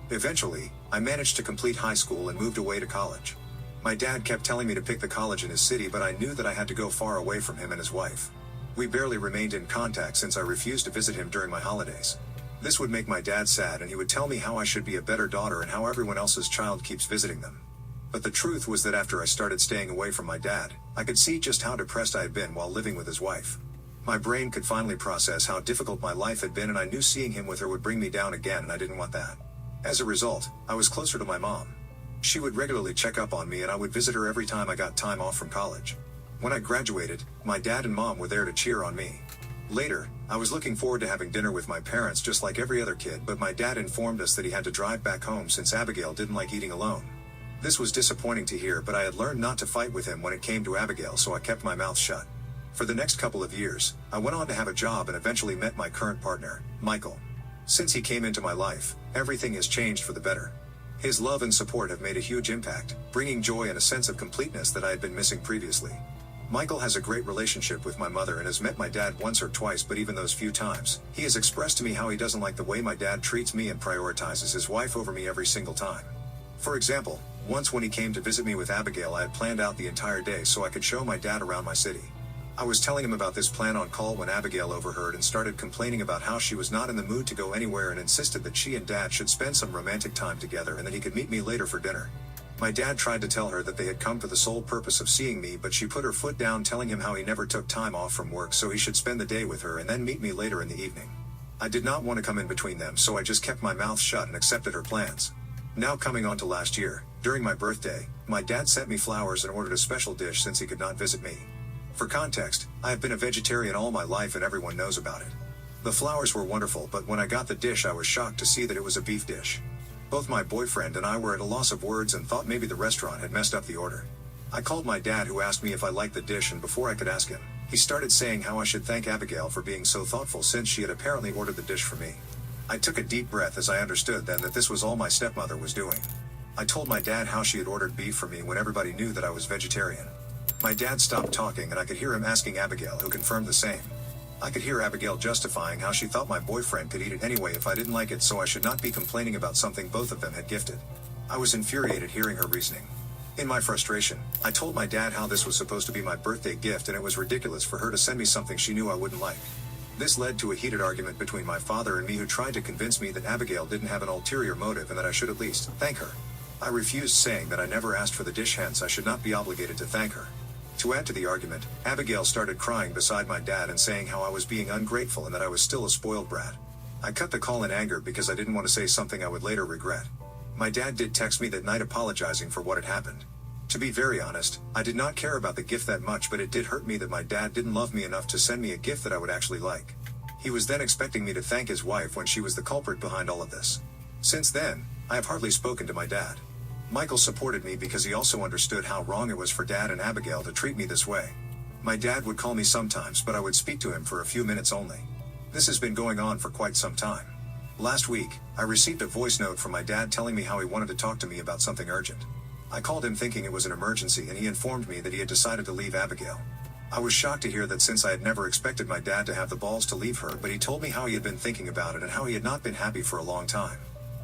Eventually, I managed to complete high school and moved away to college. My dad kept telling me to pick the college in his city, but I knew that I had to go far away from him and his wife. We barely remained in contact since I refused to visit him during my holidays. This would make my dad sad, and he would tell me how I should be a better daughter and how everyone else's child keeps visiting them. But the truth was that after I started staying away from my dad, I could see just how depressed I had been while living with his wife. My brain could finally process how difficult my life had been, and I knew seeing him with her would bring me down again, and I didn't want that. As a result, I was closer to my mom. She would regularly check up on me, and I would visit her every time I got time off from college. When I graduated, my dad and mom were there to cheer on me. Later, I was looking forward to having dinner with my parents just like every other kid, but my dad informed us that he had to drive back home since Abigail didn't like eating alone. This was disappointing to hear, but I had learned not to fight with him when it came to Abigail, so I kept my mouth shut. For the next couple of years, I went on to have a job and eventually met my current partner, Michael. Since he came into my life, everything has changed for the better. His love and support have made a huge impact, bringing joy and a sense of completeness that I had been missing previously. Michael has a great relationship with my mother and has met my dad once or twice, but even those few times, he has expressed to me how he doesn't like the way my dad treats me and prioritizes his wife over me every single time. For example, once when he came to visit me with Abigail, I had planned out the entire day so I could show my dad around my city. I was telling him about this plan on call when Abigail overheard and started complaining about how she was not in the mood to go anywhere and insisted that she and dad should spend some romantic time together and that he could meet me later for dinner. My dad tried to tell her that they had come for the sole purpose of seeing me, but she put her foot down, telling him how he never took time off from work, so he should spend the day with her and then meet me later in the evening. I did not want to come in between them, so I just kept my mouth shut and accepted her plans. Now coming on to last year, during my birthday, my dad sent me flowers and ordered a special dish since he could not visit me. For context, I have been a vegetarian all my life and everyone knows about it. The flowers were wonderful, but when I got the dish I was shocked to see that it was a beef dish. Both my boyfriend and I were at a loss of words and thought maybe the restaurant had messed up the order. I called my dad, who asked me if I liked the dish, and before I could ask him, he started saying how I should thank Abigail for being so thoughtful since she had apparently ordered the dish for me. I took a deep breath as I understood then that this was all my stepmother was doing. I told my dad how she had ordered beef for me when everybody knew that I was vegetarian. My dad stopped talking and I could hear him asking Abigail, who confirmed the same. I could hear Abigail justifying how she thought my boyfriend could eat it anyway if I didn't like it, so I should not be complaining about something both of them had gifted. I was infuriated hearing her reasoning. In my frustration, I told my dad how this was supposed to be my birthday gift and it was ridiculous for her to send me something she knew I wouldn't like. This led to a heated argument between my father and me, who tried to convince me that Abigail didn't have an ulterior motive and that I should at least thank her. I refused, saying that I never asked for the dish, hence I should not be obligated to thank her. To add to the argument, Abigail started crying beside my dad and saying how I was being ungrateful and that I was still a spoiled brat. I cut the call in anger because I didn't want to say something I would later regret. My dad did text me that night apologizing for what had happened. To be very honest, I did not care about the gift that much, but it did hurt me that my dad didn't love me enough to send me a gift that I would actually like. He was then expecting me to thank his wife when she was the culprit behind all of this. Since then, I have hardly spoken to my dad. Michael supported me because he also understood how wrong it was for Dad and Abigail to treat me this way. My dad would call me sometimes, but I would speak to him for a few minutes only. This has been going on for quite some time. Last week, I received a voice note from my dad telling me how he wanted to talk to me about something urgent. I called him thinking it was an emergency, and he informed me that he had decided to leave Abigail. I was shocked to hear that, since I had never expected my dad to have the balls to leave her, but he told me how he had been thinking about it and how he had not been happy for a long time.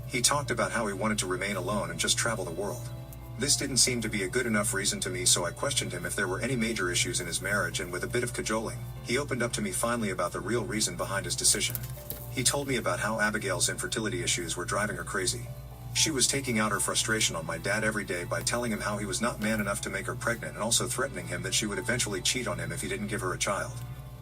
He talked about how he wanted to remain alone and just travel the world. This didn't seem to be a good enough reason to me, so I questioned him if there were any major issues in his marriage, and with a bit of cajoling, he opened up to me finally about the real reason behind his decision. He told me about how Abigail's infertility issues were driving her crazy. She was taking out her frustration on my dad every day by telling him how he was not man enough to make her pregnant, and also threatening him that she would eventually cheat on him if he didn't give her a child.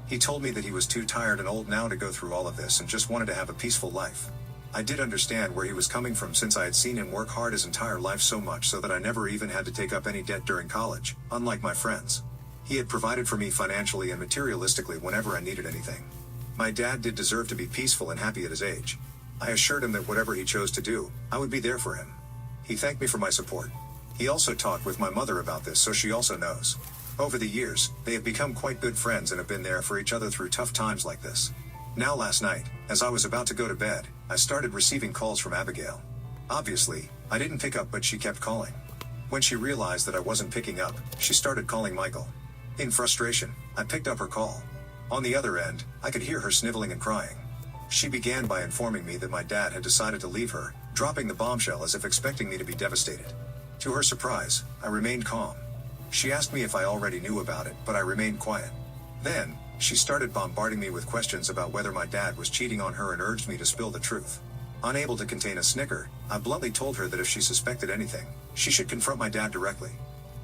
He told me that he was too tired and old now to go through all of this and just wanted to have a peaceful life. I did understand where he was coming from, since I had seen him work hard his entire life, so much so that I never even had to take up any debt during college, unlike my friends. He had provided for me financially and materialistically whenever I needed anything. My dad did deserve to be peaceful and happy at his age. I assured him that whatever he chose to do, I would be there for him. He thanked me for my support. He also talked with my mother about this, so she also knows. Over the years, they have become quite good friends and have been there for each other through tough times like this. Now last night, as I was about to go to bed, I started receiving calls from Abigail. Obviously, I didn't pick up, but she kept calling. When she realized that I wasn't picking up, she started calling Michael. In frustration, I picked up her call. On the other end, I could hear her sniveling and crying. She began by informing me that my dad had decided to leave her, dropping the bombshell as if expecting me to be devastated. To her surprise, I remained calm. She asked me if I already knew about it, but I remained quiet. Then, she started bombarding me with questions about whether my dad was cheating on her and urged me to spill the truth. Unable to contain a snicker, I bluntly told her that if she suspected anything, she should confront my dad directly.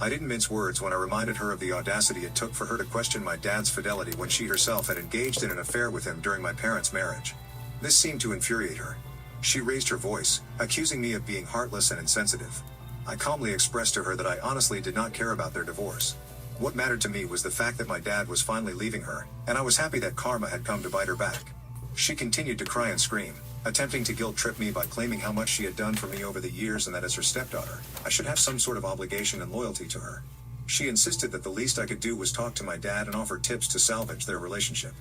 I didn't mince words when I reminded her of the audacity it took for her to question my dad's fidelity when she herself had engaged in an affair with him during my parents' marriage. This seemed to infuriate her. She raised her voice, accusing me of being heartless and insensitive. I calmly expressed to her that I honestly did not care about their divorce. What mattered to me was the fact that my dad was finally leaving her, and I was happy that karma had come to bite her back. She continued to cry and scream, attempting to guilt-trip me by claiming how much she had done for me over the years and that as her stepdaughter, I should have some sort of obligation and loyalty to her. She insisted that the least I could do was talk to my dad and offer tips to salvage their relationship.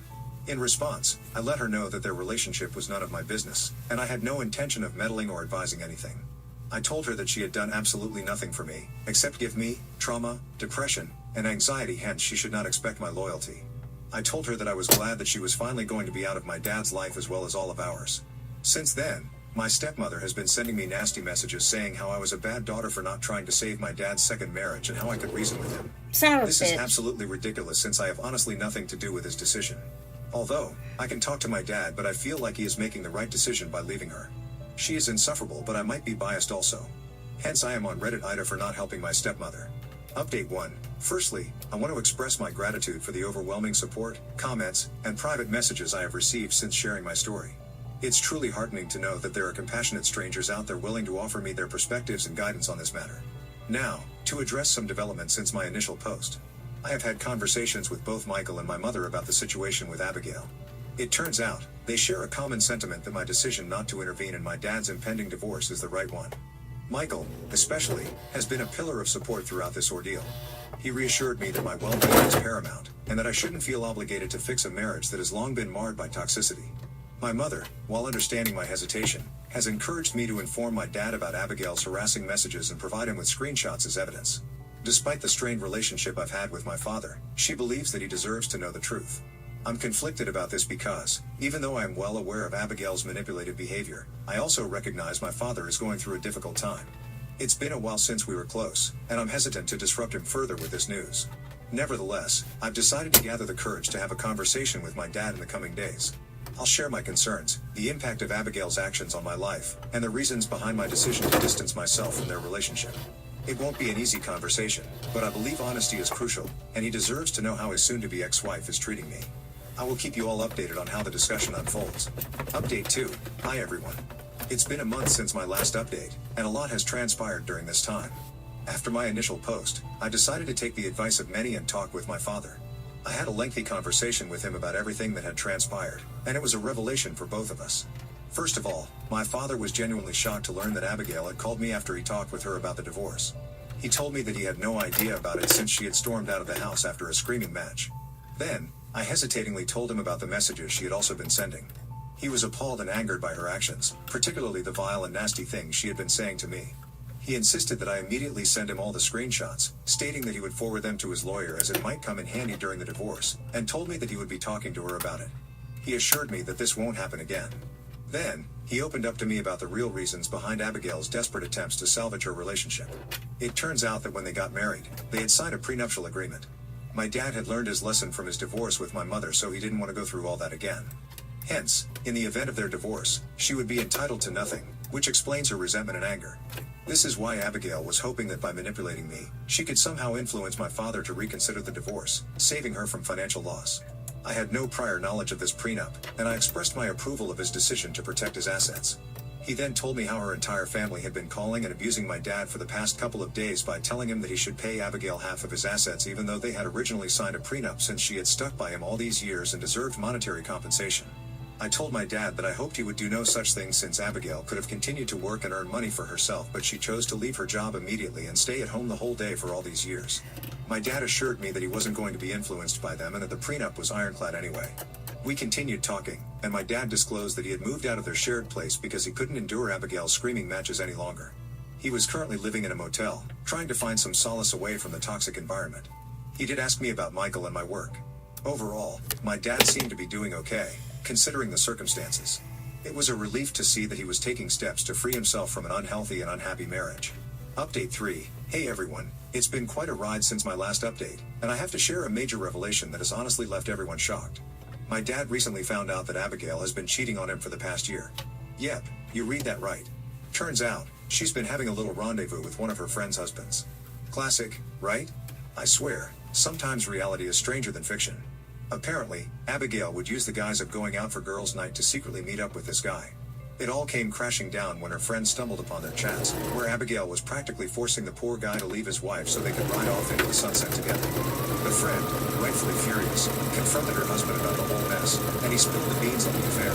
In response, I let her know that their relationship was none of my business, and I had no intention of meddling or advising anything. I told her that she had done absolutely nothing for me, except give me trauma, depression, and anxiety, hence she should not expect my loyalty. I told her that I was glad that she was finally going to be out of my dad's life as well as all of ours. Since then, my stepmother has been sending me nasty messages saying how I was a bad daughter for not trying to save my dad's second marriage and how I could reason with him. This is absolutely ridiculous, since I have honestly nothing to do with his decision. Although, I can talk to my dad, but I feel like he is making the right decision by leaving her. She is insufferable, but I might be biased also. Hence I am on Reddit Ida for not helping my stepmother. Update 1. Firstly, I want to express my gratitude for the overwhelming support, comments, and private messages I have received since sharing my story. It's truly heartening to know that there are compassionate strangers out there willing to offer me their perspectives and guidance on this matter. Now, to address some developments since my initial post. I have had conversations with both Michael and my mother about the situation with Abigail. It turns out, they share a common sentiment that my decision not to intervene in my dad's impending divorce is the right one. Michael, especially, has been a pillar of support throughout this ordeal. He reassured me that my well-being is paramount, and that I shouldn't feel obligated to fix a marriage that has long been marred by toxicity. My mother, while understanding my hesitation, has encouraged me to inform my dad about Abigail's harassing messages and provide him with screenshots as evidence. Despite the strained relationship I've had with my father, she believes that he deserves to know the truth. I'm conflicted about this because, even though I am well aware of Abigail's manipulative behavior, I also recognize my father is going through a difficult time. It's been a while since we were close, and I'm hesitant to disrupt him further with this news. Nevertheless, I've decided to gather the courage to have a conversation with my dad in the coming days. I'll share my concerns, the impact of Abigail's actions on my life, and the reasons behind my decision to distance myself from their relationship. It won't be an easy conversation, but I believe honesty is crucial, and he deserves to know how his soon-to-be ex-wife is treating me. I will keep you all updated on how the discussion unfolds. Update 2. Hi everyone. It's been a month since my last update, and a lot has transpired during this time. After my initial post, I decided to take the advice of many and talk with my father. I had a lengthy conversation with him about everything that had transpired, and it was a revelation for both of us. First of all, my father was genuinely shocked to learn that Abigail had called me after he talked with her about the divorce. He told me that he had no idea about it since she had stormed out of the house after a screaming match. Then, I hesitatingly told him about the messages she had also been sending. He was appalled and angered by her actions, particularly the vile and nasty things she had been saying to me. He insisted that I immediately send him all the screenshots, stating that he would forward them to his lawyer as it might come in handy during the divorce, and told me that he would be talking to her about it. He assured me that this won't happen again. Then, he opened up to me about the real reasons behind Abigail's desperate attempts to salvage her relationship. It turns out that when they got married, they had signed a prenuptial agreement. My dad had learned his lesson from his divorce with my mother, so he didn't want to go through all that again. Hence, in the event of their divorce, she would be entitled to nothing, which explains her resentment and anger. This is why Abigail was hoping that by manipulating me, she could somehow influence my father to reconsider the divorce, saving her from financial loss. I had no prior knowledge of this prenup, and I expressed my approval of his decision to protect his assets. He then told me how her entire family had been calling and abusing my dad for the past couple of days by telling him that he should pay Abigail half of his assets even though they had originally signed a prenup since she had stuck by him all these years and deserved monetary compensation. I told my dad that I hoped he would do no such thing since Abigail could have continued to work and earn money for herself, but she chose to leave her job immediately and stay at home the whole day for all these years. My dad assured me that he wasn't going to be influenced by them and that the prenup was ironclad anyway. We continued talking, and my dad disclosed that he had moved out of their shared place because he couldn't endure Abigail's screaming matches any longer. He was currently living in a motel, trying to find some solace away from the toxic environment. He did ask me about Michael and my work. Overall, my dad seemed to be doing okay, considering the circumstances. It was a relief to see that he was taking steps to free himself from an unhealthy and unhappy marriage. Update 3. Hey everyone, it's been quite a ride since my last update, and I have to share a major revelation that has honestly left everyone shocked. My dad recently found out that Abigail has been cheating on him for the past year. Yep, you read that right. Turns out, she's been having a little rendezvous with one of her friend's husbands. Classic, right? I swear, sometimes reality is stranger than fiction. Apparently, Abigail would use the guise of going out for girls' night to secretly meet up with this guy. It all came crashing down when her friend stumbled upon their chats, where Abigail was practically forcing the poor guy to leave his wife so they could ride off into the sunset together. The friend, rightfully furious, confronted her husband about the whole mess, and he spilled the beans on the affair.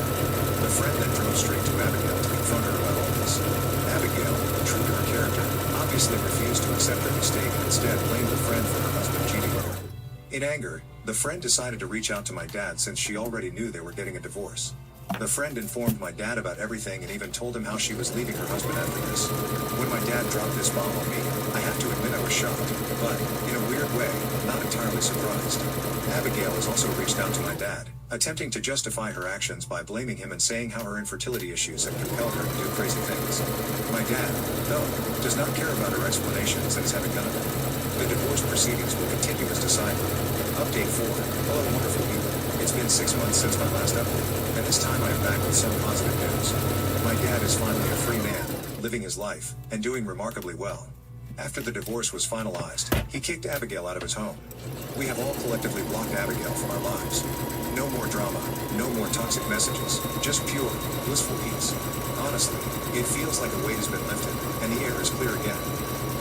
The friend then drove straight to Abigail to confront her about all this. Abigail, true to her character, obviously refused to accept her mistake and instead blamed the friend for her husband cheating on her. In anger, the friend decided to reach out to my dad since she already knew they were getting a divorce. The friend informed my dad about everything and even told him how she was leaving her husband after this. When my dad dropped this bomb on me, I have to admit I was shocked, but, in a weird way, not entirely surprised. Abigail has also reached out to my dad, attempting to justify her actions by blaming him and saying how her infertility issues have compelled her to do crazy things. My dad, though, does not care about her explanations and is having none of it. The divorce proceedings will continue as decided. Update 4. Hello wonderful people. It's been 6 months since my last update, and this time I am back with some positive news. My dad is finally a free man, living his life, and doing remarkably well. After the divorce was finalized, he kicked Abigail out of his home. We have all collectively blocked Abigail from our lives. No more drama, no more toxic messages, just pure, blissful peace. Honestly, it feels like a weight has been lifted, and the air is clear again.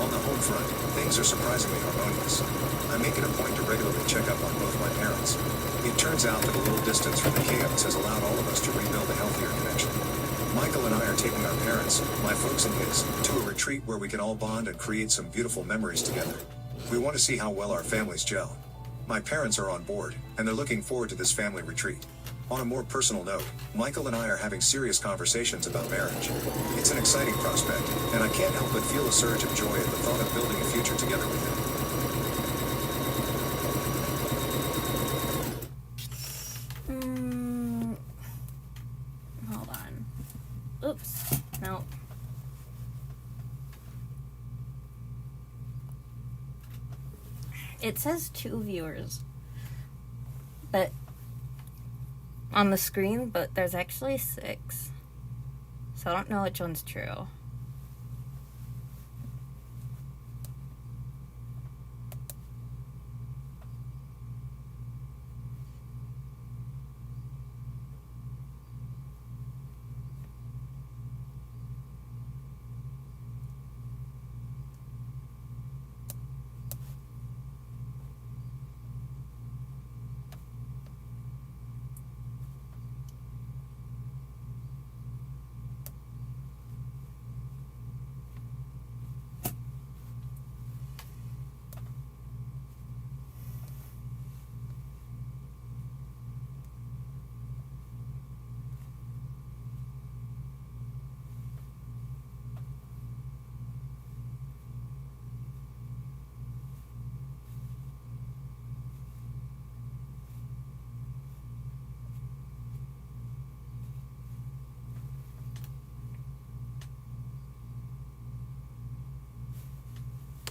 On the home front, things are surprisingly harmonious. I make it a point to regularly check up on both my parents. It turns out that a little distance from the chaos has allowed all of us to rebuild a healthier connection. Michael and I are taking our parents, my folks and his, to a retreat where we can all bond and create some beautiful memories together. We want to see how well our families gel. My parents are on board, and they're looking forward to this family retreat. On a more personal note, Michael and I are having serious conversations about marriage. It's an exciting prospect, and I can't help but feel a surge of joy at the thought of building a future together with him. Oops. No. It says 2 viewers. But on the screen, but there's actually 6. So I don't know which one's true.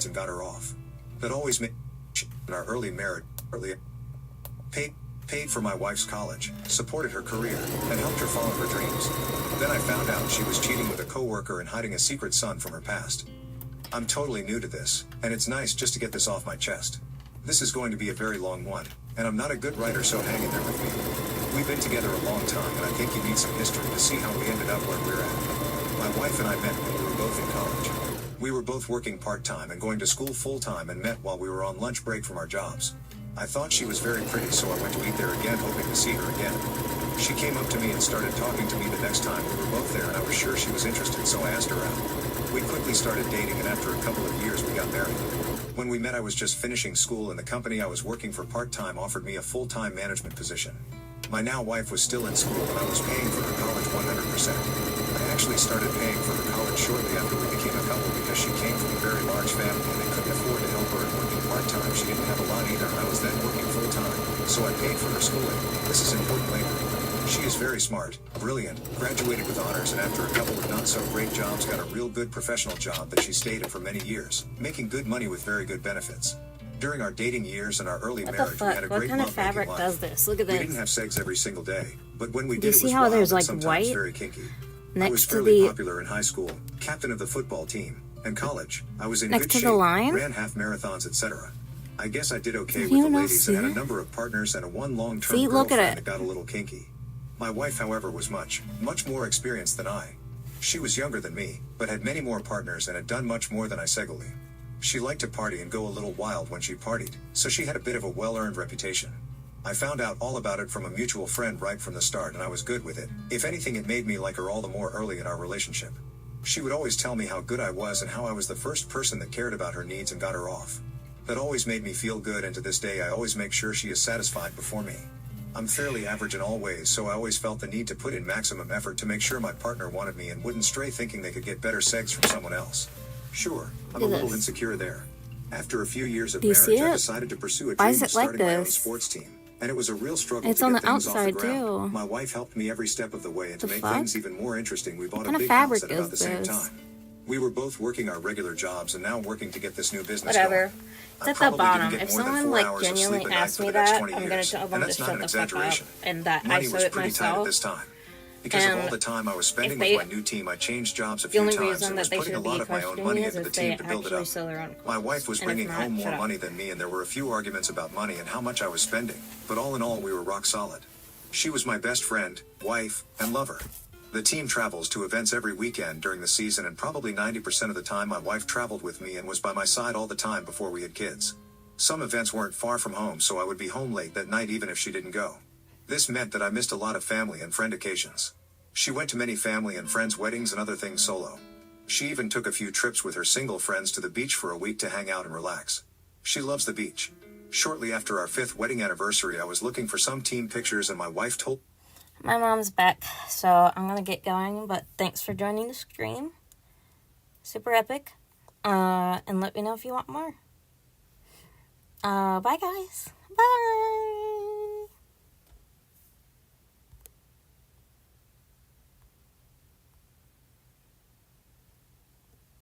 And got her off. That always made in our early marriage, paid for my wife's college, supported her career, and helped her follow her dreams. Then I found out she was cheating with a coworker and hiding a secret son from her past. I'm totally new to this, and it's nice just to get this off my chest. This is going to be a very long one, and I'm not a good writer, so hang in there with me. We've been together a long time, and I think you need some history to see how we ended up where we're at. My wife and I met when we were both in college. We were both working part-time and going to school full-time and met while we were on lunch break from our jobs. I thought she was very pretty, so I went to eat there again, hoping to see her again. She came up to me and started talking to me the next time we were both there, and I was sure she was interested, so I asked her out. We quickly started dating, and after a couple of years we got married. When we met, I was just finishing school, and the company I was working for part-time offered me a full-time management position. My now wife was still in school, and I was paying for her college 100%. I actually started paying for her college shortly after we became a couple because she came from a very large family and they couldn't afford to help her, and working part-time she didn't have a lot either, and I was then working full-time, so I paid for her schooling. This is important later. She is very smart, brilliant, graduated with honors, and after a couple of not-so-great jobs got a real good professional job that she stayed in for many years, making good money with very good benefits. During our dating years and our early marriage, we had a great What kind of lovemaking fabric life. does this? Look at We this. didn't have sex every single day, but when we Do you did, it see was how wild there's, and like, sometimes white very kinky. I next was to fairly the- popular in high school, captain of the football team, and college. I was in Next good to the shape, line? ran half marathons, etc. I guess I did okay Does with the anyone else ladies see and had a it? number of partners and a one long-term See, look at girlfriend it. that got a little kinky. My wife, however, was much more experienced than I. She was younger than me, but had many more partners and had done much more than I segally. She liked to party and go a little wild when she partied, so she had a bit of a well-earned reputation. I found out all about it from a mutual friend right from the start, and I was good with it. If anything, it made me like her all the more early in our relationship. She would always tell me how good I was and how I was the first person that cared about her needs and got her off. That always made me feel good, and to this day I always make sure she is satisfied before me. I'm fairly average in all ways, so I always felt the need to put in maximum effort to make sure my partner wanted me and wouldn't stray thinking they could get better sex from someone else. Sure, I'm a Look at little this. insecure there. After a few years of Do you marriage, see I it? decided to pursue a Why dream is of it like starting my own this? sports team. And it was a real struggle It's to on get the things off the outside, ground. too. My wife helped me every step of the way, and to The make fuck? things even more interesting, we bought What a kind of big fabric house at about is the same this? time. We were both working our regular jobs and now working to get this new business Whatever. going. It's I at the probably bottom. didn't get If more than someone 4 like hours of sleep genuinely a night asks for me the next that, 20 I'm gonna years, tell them and to that's not shut an the fuck up exaggeration. and that I Money sewed was it pretty tight at myself. this time. Because of And all the time I was spending if with they- my new team, I changed jobs a The few only times reason and that was they putting a should lot be of my own questioning money me is into the if they team to build it actually up. sew their own My wife was And if bringing not, home shut more up. money than me, and there were a few arguments about money and how much I was spending, but all in all we were rock solid. She was my best friend, wife, and lover. The team travels to events every weekend during the season, and probably 90% of the time my wife traveled with me and was by my side all the time before we had kids. Some events weren't far from home, so I would be home late that night even if she didn't go. This meant that I missed a lot of family and friend occasions. She went to many family and friends' weddings and other things solo. She even took a few trips with her single friends to the beach for a week to hang out and relax. She loves the beach. Shortly after our 5th wedding anniversary, I was looking for some team pictures, and my wife told My mom's back, so I'm gonna get going, but thanks for joining the stream. Super epic. And let me know if you want more. Bye guys. Bye.